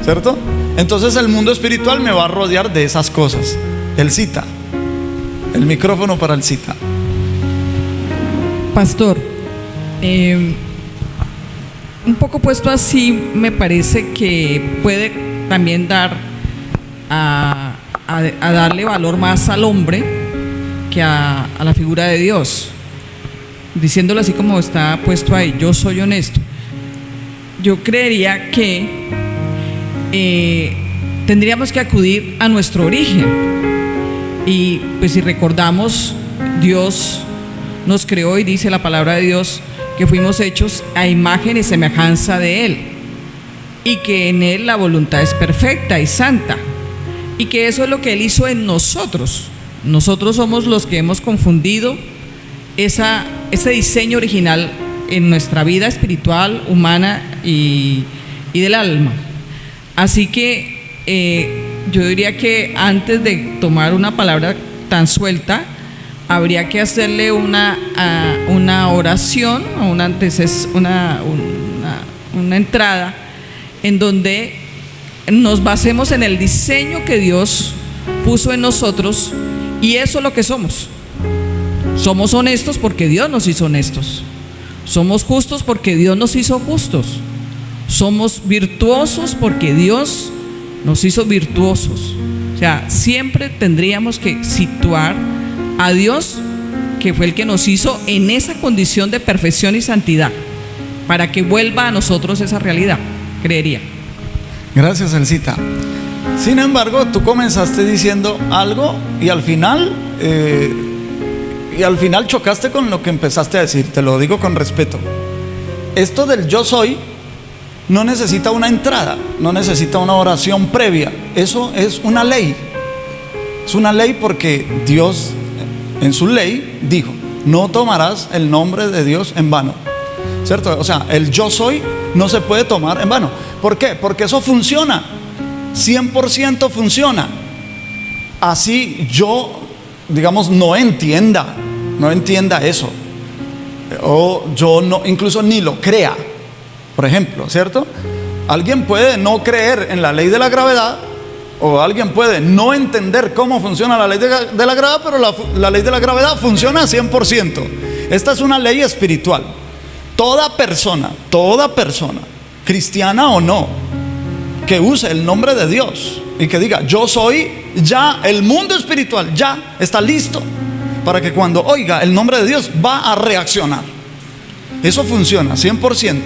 ¿cierto? Entonces el mundo espiritual me va a rodear de esas cosas. El cita. El micrófono para el cita. Pastor, un poco puesto así, me parece que puede también dar a darle valor más al hombre que a la figura de Dios, diciéndolo así como está puesto ahí, yo soy honesto. Yo creería que tendríamos que acudir a nuestro origen. Y pues si recordamos, Dios nos creó y dice la palabra de Dios que fuimos hechos a imagen y semejanza de Él, y que en Él la voluntad es perfecta y santa, y que eso es lo que Él hizo en nosotros. Nosotros somos los que hemos confundido ese diseño original en nuestra vida espiritual, humana y del alma. Así que yo diría que antes de tomar una palabra tan suelta, habría que hacerle una oración, una entrada en donde nos basemos en el diseño que Dios puso en nosotros, y eso es lo que somos. Somos honestos porque Dios nos hizo honestos. Somos justos porque Dios nos hizo justos. Somos virtuosos porque Dios nos hizo virtuosos. O sea, siempre tendríamos que situar a Dios, que fue el que nos hizo en esa condición de perfección y santidad, para que vuelva a nosotros esa realidad, creería. Gracias, Elcita. Sin embargo, tú comenzaste diciendo algo y al final chocaste con lo que empezaste a decir. Te lo digo con respeto. Esto del yo soy no necesita una entrada, no necesita una oración previa. Eso es una ley. Es una ley porque Dios en su ley dijo: no tomarás el nombre de Dios en vano, ¿cierto? O sea, el yo soy no se puede tomar en vano. ¿Por qué? Porque eso funciona, 100% funciona. Así yo, digamos, no entienda eso, o yo no, incluso ni lo crea, por ejemplo, ¿cierto? Alguien puede no creer en la ley de la gravedad, o alguien puede no entender cómo funciona la ley de la gravedad, pero la ley de la gravedad funciona 100%. Esta es una ley espiritual. Toda persona, cristiana o no, que use el nombre de Dios y que diga yo soy, ya el mundo espiritual ya está listo para que cuando oiga el nombre de Dios va a reaccionar. Eso funciona 100%.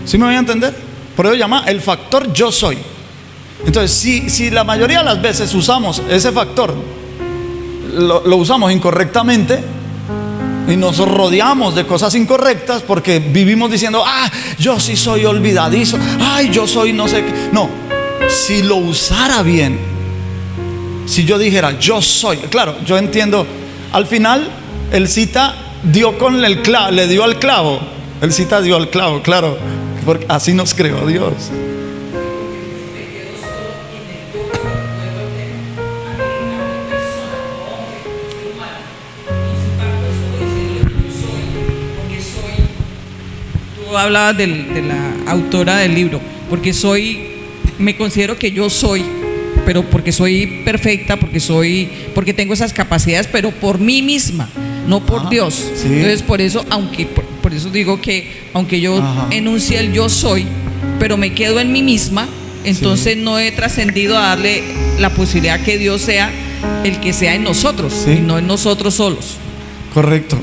¿Sí me voy a entender? Por eso llama el factor yo soy. Entonces, si la mayoría de las veces usamos ese factor, lo usamos incorrectamente y nos rodeamos de cosas incorrectas porque vivimos diciendo: yo sí soy olvidadizo, yo soy no sé qué. No, si lo usara bien, si yo dijera yo soy, claro, yo entiendo, al final el cita dio con el clavo, le dio al clavo, el cita dio al clavo, claro, porque así nos creó Dios. Hablabas de la autora del libro, porque me considero que yo soy, pero porque soy perfecta, porque tengo esas capacidades, pero por mí misma, no por Dios. Sí. Entonces por eso digo que aunque yo enuncie el yo soy, pero me quedo en mí misma, entonces no he trascendido a darle la posibilidad que Dios sea el que sea en nosotros, y no en nosotros solos. Correcto.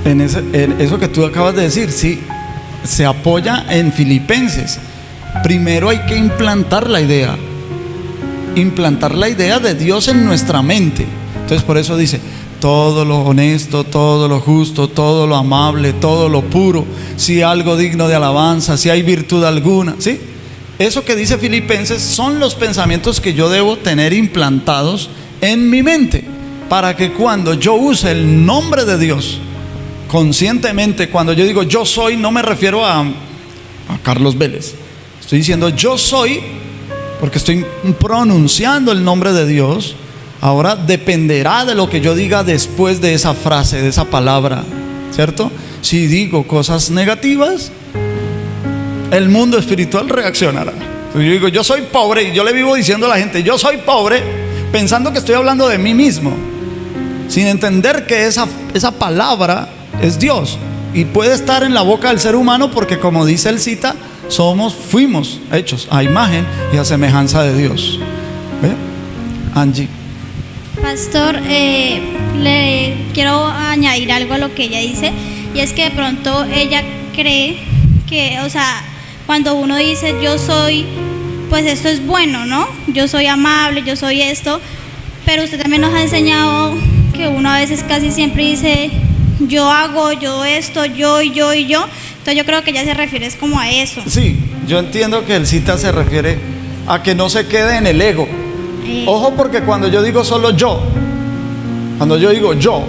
En eso que tú acabas de decir, sí, se apoya en Filipenses. Primero hay que implantar la idea de Dios en nuestra mente. Entonces por eso dice: todo lo honesto, todo lo justo, todo lo amable, todo lo puro, si algo digno de alabanza, si hay virtud alguna, ¿sí? Eso que dice Filipenses son los pensamientos que yo debo tener implantados en mi mente, para que cuando yo use el nombre de Dios conscientemente, cuando yo digo yo soy, no me refiero a Carlos Vélez. Estoy diciendo yo soy porque estoy pronunciando el nombre de Dios. Ahora dependerá de lo que yo diga después de esa frase, de esa palabra, ¿cierto? Si digo cosas negativas, el mundo espiritual reaccionará. Yo digo yo soy pobre, y yo le vivo diciendo a la gente yo soy pobre, pensando que estoy hablando de mí mismo, sin entender que esa palabra es Dios y puede estar en la boca del ser humano, porque como dice el cita, fuimos hechos a imagen y a semejanza de Dios. ¿Ve? Angie. Pastor, le quiero añadir algo a lo que ella dice, y es que de pronto ella cree que, o sea, cuando uno dice yo soy, pues esto es bueno, ¿no? Yo soy amable, yo soy esto, pero usted también nos ha enseñado que uno a veces casi siempre dice yo hago, yo esto, yo y yo y yo. Entonces yo creo que ella se refiere es como a eso. Sí, yo entiendo que el cita se refiere a que no se quede en el ego. Ojo, porque cuando yo digo solo yo, cuando yo digo yo,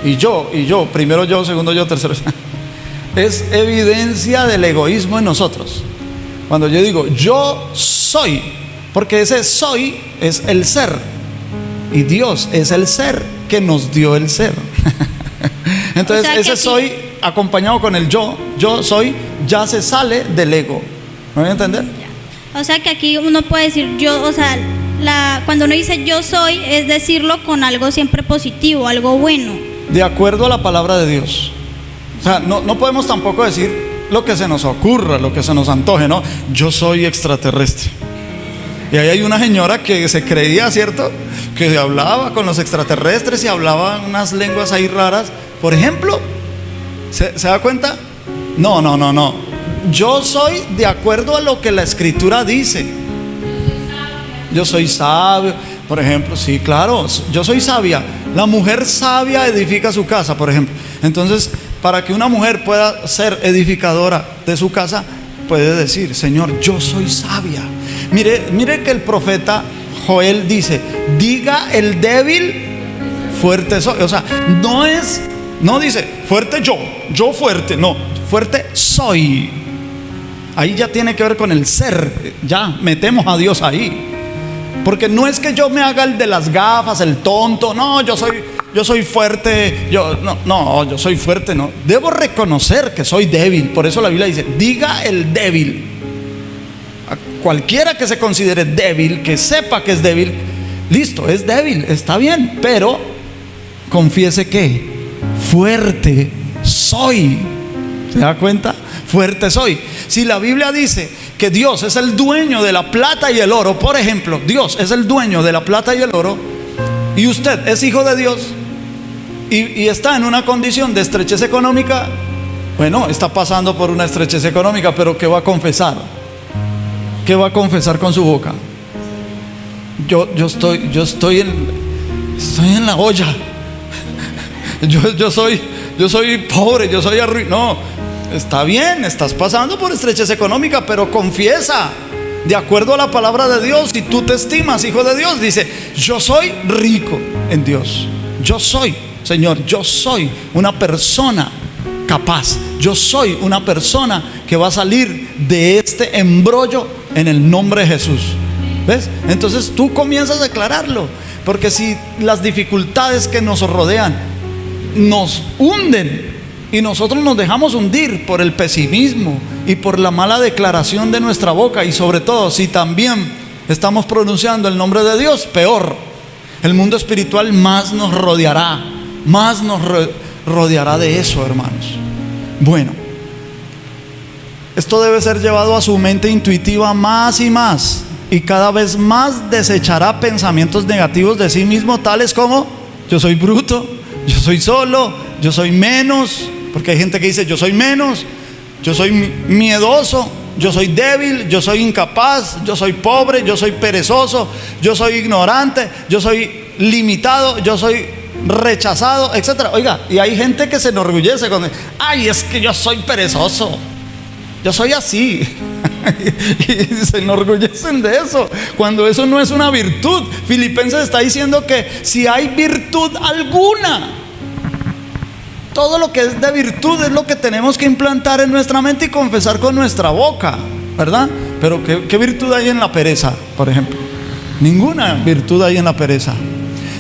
y yo, primero yo, segundo yo, tercero yo, es evidencia del egoísmo en nosotros. Cuando yo digo yo soy, porque ese soy es el ser, y Dios es el ser que nos dio el ser. Entonces, o sea, ese soy acompañado con el yo soy, ya se sale del ego. ¿Me voy a entender? O sea que aquí uno puede decir yo, o sea, cuando uno dice yo soy, es decirlo con algo siempre positivo, algo bueno. De acuerdo a la palabra de Dios. O sea, no podemos tampoco decir lo que se nos ocurra, lo que se nos antoje, ¿no? Yo soy extraterrestre. Y ahí hay una señora que se creía, ¿cierto?, que hablaba con los extraterrestres y hablaba unas lenguas ahí raras. Por ejemplo, ¿se da cuenta? No. Yo soy de acuerdo a lo que la Escritura dice. Yo soy sabio, por ejemplo, sí, claro, yo soy sabia. La mujer sabia edifica su casa, por ejemplo. Entonces, para que una mujer pueda ser edificadora de su casa, puede decir: Señor, yo soy sabia. Mire que el profeta Joel dice, diga el débil, fuerte soy. O sea, no dice, fuerte yo fuerte, no, fuerte soy. Ahí ya tiene que ver con el ser, ya metemos a Dios ahí. Porque no es que yo me haga el de las gafas, el tonto, no, yo soy fuerte, yo soy fuerte, no. Debo reconocer que soy débil, por eso la Biblia dice, diga el débil. A cualquiera que se considere débil, que sepa que es débil, listo, es débil, está bien, pero confiese que fuerte soy. ¿Se da cuenta? Fuerte soy. Si la Biblia dice que Dios es el dueño de la plata y el oro, por ejemplo, Dios es el dueño de la plata y el oro, y usted es hijo de Dios y está en una condición de estrechez económica, bueno, está pasando por una estrechez económica, pero ¿qué va a confesar? ¿Qué va a confesar con su boca? Yo estoy en la olla. Yo soy pobre, yo soy arruinado. No, está bien, estás pasando por estrechez económica, pero confiesa de acuerdo a la palabra de Dios. Si tú te estimas hijo de Dios, dice, yo soy rico en Dios. Yo soy, Señor, yo soy una persona capaz. Yo soy una persona que va a salir de este embrollo en el nombre de Jesús. ¿Ves? Entonces tú comienzas a declararlo, porque si las dificultades que nos rodean nos hunden y nosotros nos dejamos hundir por el pesimismo y por la mala declaración de nuestra boca, y sobre todo si también estamos pronunciando el nombre de Dios, peor. El mundo espiritual más nos rodeará, rodeará de eso, hermanos. Bueno, esto debe ser llevado a su mente intuitiva más y más, y cada vez más desechará pensamientos negativos de sí mismo, tales como: yo soy bruto, yo soy solo, yo soy menos. Porque hay gente que dice: yo soy menos, yo soy miedoso, yo soy débil, yo soy incapaz, yo soy pobre, yo soy perezoso, yo soy ignorante, yo soy limitado, yo soy rechazado, etcétera. Oiga, y hay gente que se enorgullece con: ay, es que yo soy perezoso, yo soy así. Y se enorgullecen de eso, cuando eso no es una virtud. Filipenses está diciendo que si hay virtud alguna, todo lo que es de virtud es lo que tenemos que implantar en nuestra mente y confesar con nuestra boca, ¿verdad? Pero ¿qué virtud hay en la pereza, por ejemplo? Ninguna virtud hay en la pereza.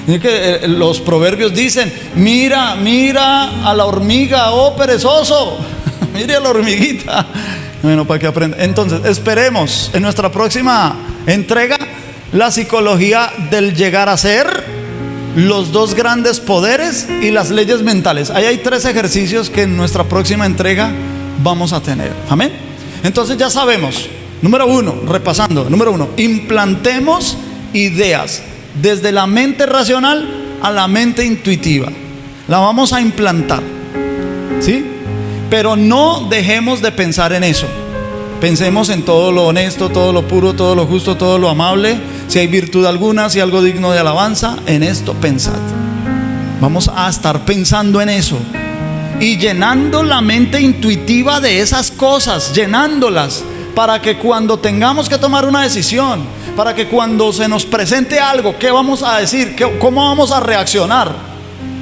Es que los proverbios dicen: mira a la hormiga, oh perezoso. Mire a la hormiguita. Bueno, para que aprenda. Entonces, esperemos en nuestra próxima entrega la psicología del llegar a ser, los dos grandes poderes y las leyes mentales. Ahí hay 3 ejercicios que en nuestra próxima entrega vamos a tener. Amén. Entonces ya sabemos, número 1, repasando, número 1, implantemos ideas desde la mente racional a la mente intuitiva. La vamos a implantar, ¿sí? Pero no dejemos de pensar en eso. Pensemos en todo lo honesto, todo lo puro, todo lo justo, todo lo amable. Si hay virtud alguna, si algo digno de alabanza, en esto pensad. Vamos a estar pensando en eso y llenando la mente intuitiva de esas cosas, llenándolas, para que cuando tengamos que tomar una decisión, para que cuando se nos presente algo, ¿qué vamos a decir? ¿Cómo vamos a reaccionar?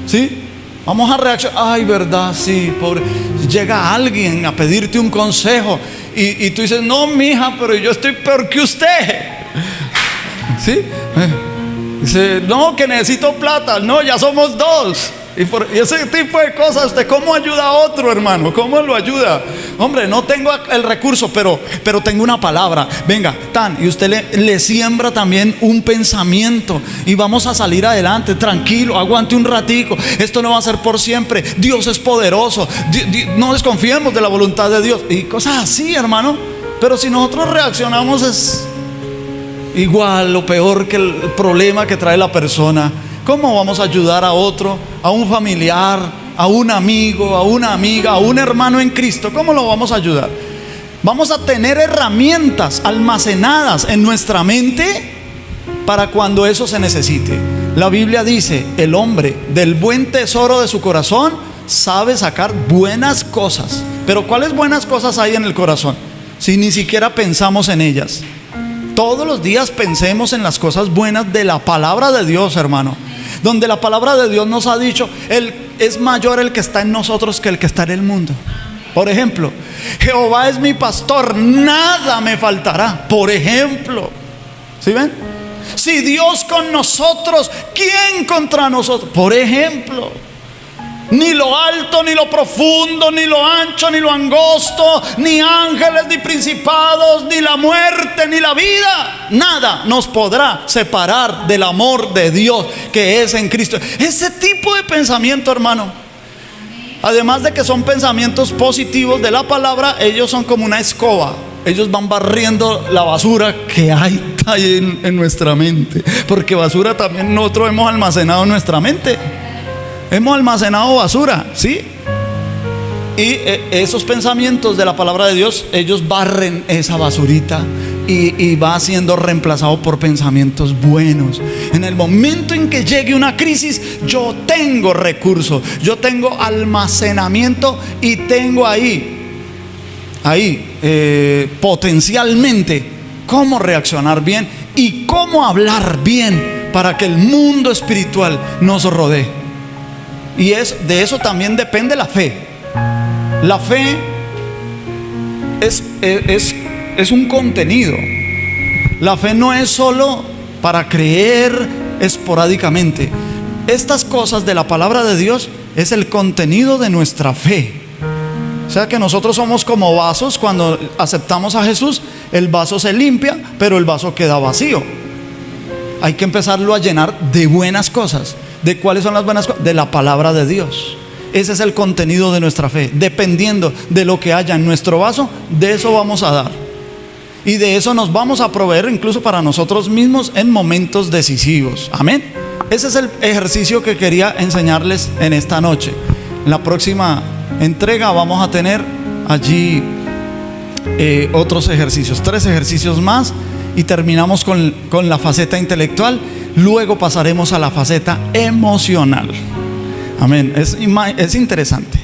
¿Sí? Vamos a reaccionar: ay, verdad, sí, pobre. Llega alguien a pedirte un consejo y tú dices: no, mija, pero yo estoy peor que usted. ¿Sí? Dice: no, que necesito plata. No, ya somos 2. Y ese tipo de cosas. ¿Usted cómo ayuda a otro, hermano? ¿Cómo lo ayuda? Hombre, no tengo el recurso, pero tengo una palabra. Venga, y usted le siembra también un pensamiento, y vamos a salir adelante. Tranquilo, aguante un ratico. Esto no va a ser por siempre. Dios es poderoso. No desconfiemos de la voluntad de Dios. Y cosas así, hermano. Pero si nosotros reaccionamos, es igual o peor que el problema que trae la persona. ¿Cómo vamos a ayudar a otro, a un familiar, a un amigo, a una amiga, a un hermano en Cristo? ¿Cómo lo vamos a ayudar? Vamos a tener herramientas almacenadas en nuestra mente para cuando eso se necesite. La Biblia dice: el hombre del buen tesoro de su corazón sabe sacar buenas cosas. Pero ¿cuáles buenas cosas hay en el corazón si ni siquiera pensamos en ellas? Todos los días pensemos en las cosas buenas de la palabra de Dios, hermano. Donde la palabra de Dios nos ha dicho, es mayor el que está en nosotros que el que está en el mundo. Por ejemplo, Jehová es mi pastor, nada me faltará. Por ejemplo, ¿sí ven? Si Dios con nosotros, ¿quién contra nosotros? Por ejemplo, ni lo alto, ni lo profundo, ni lo ancho, ni lo angosto, ni ángeles, ni principados, ni la muerte, ni la vida, nada nos podrá separar del amor de Dios que es en Cristo. Ese tipo de pensamiento, hermano, además de que son pensamientos positivos de la palabra, ellos son como una escoba. Ellos van barriendo la basura que hay en nuestra mente. Porque basura también nosotros hemos almacenado en nuestra mente. Hemos almacenado basura, ¿sí? Y esos pensamientos de la palabra de Dios, ellos barren esa basurita y va siendo reemplazado por pensamientos buenos. En el momento en que llegue una crisis, yo tengo recursos, yo tengo almacenamiento y tengo ahí potencialmente cómo reaccionar bien y cómo hablar bien para que el mundo espiritual nos rodee. Y de eso también depende la fe. La fe es un contenido. La fe no es solo para creer esporádicamente. Estas cosas de la palabra de Dios es el contenido de nuestra fe. O sea que nosotros somos como vasos. Cuando aceptamos a Jesús, el vaso se limpia, pero el vaso queda vacío. Hay que empezarlo a llenar de buenas cosas. ¿De cuáles son las buenas cosas? De la palabra de Dios. Ese es el contenido de nuestra fe. Dependiendo de lo que haya en nuestro vaso, de eso vamos a dar. Y de eso nos vamos a proveer incluso para nosotros mismos en momentos decisivos. Amén. Ese es el ejercicio que quería enseñarles en esta noche. En la próxima entrega vamos a tener allí otros ejercicios, 3 ejercicios más, y terminamos con la faceta intelectual. Luego pasaremos a la faceta emocional. Amén. Es interesante.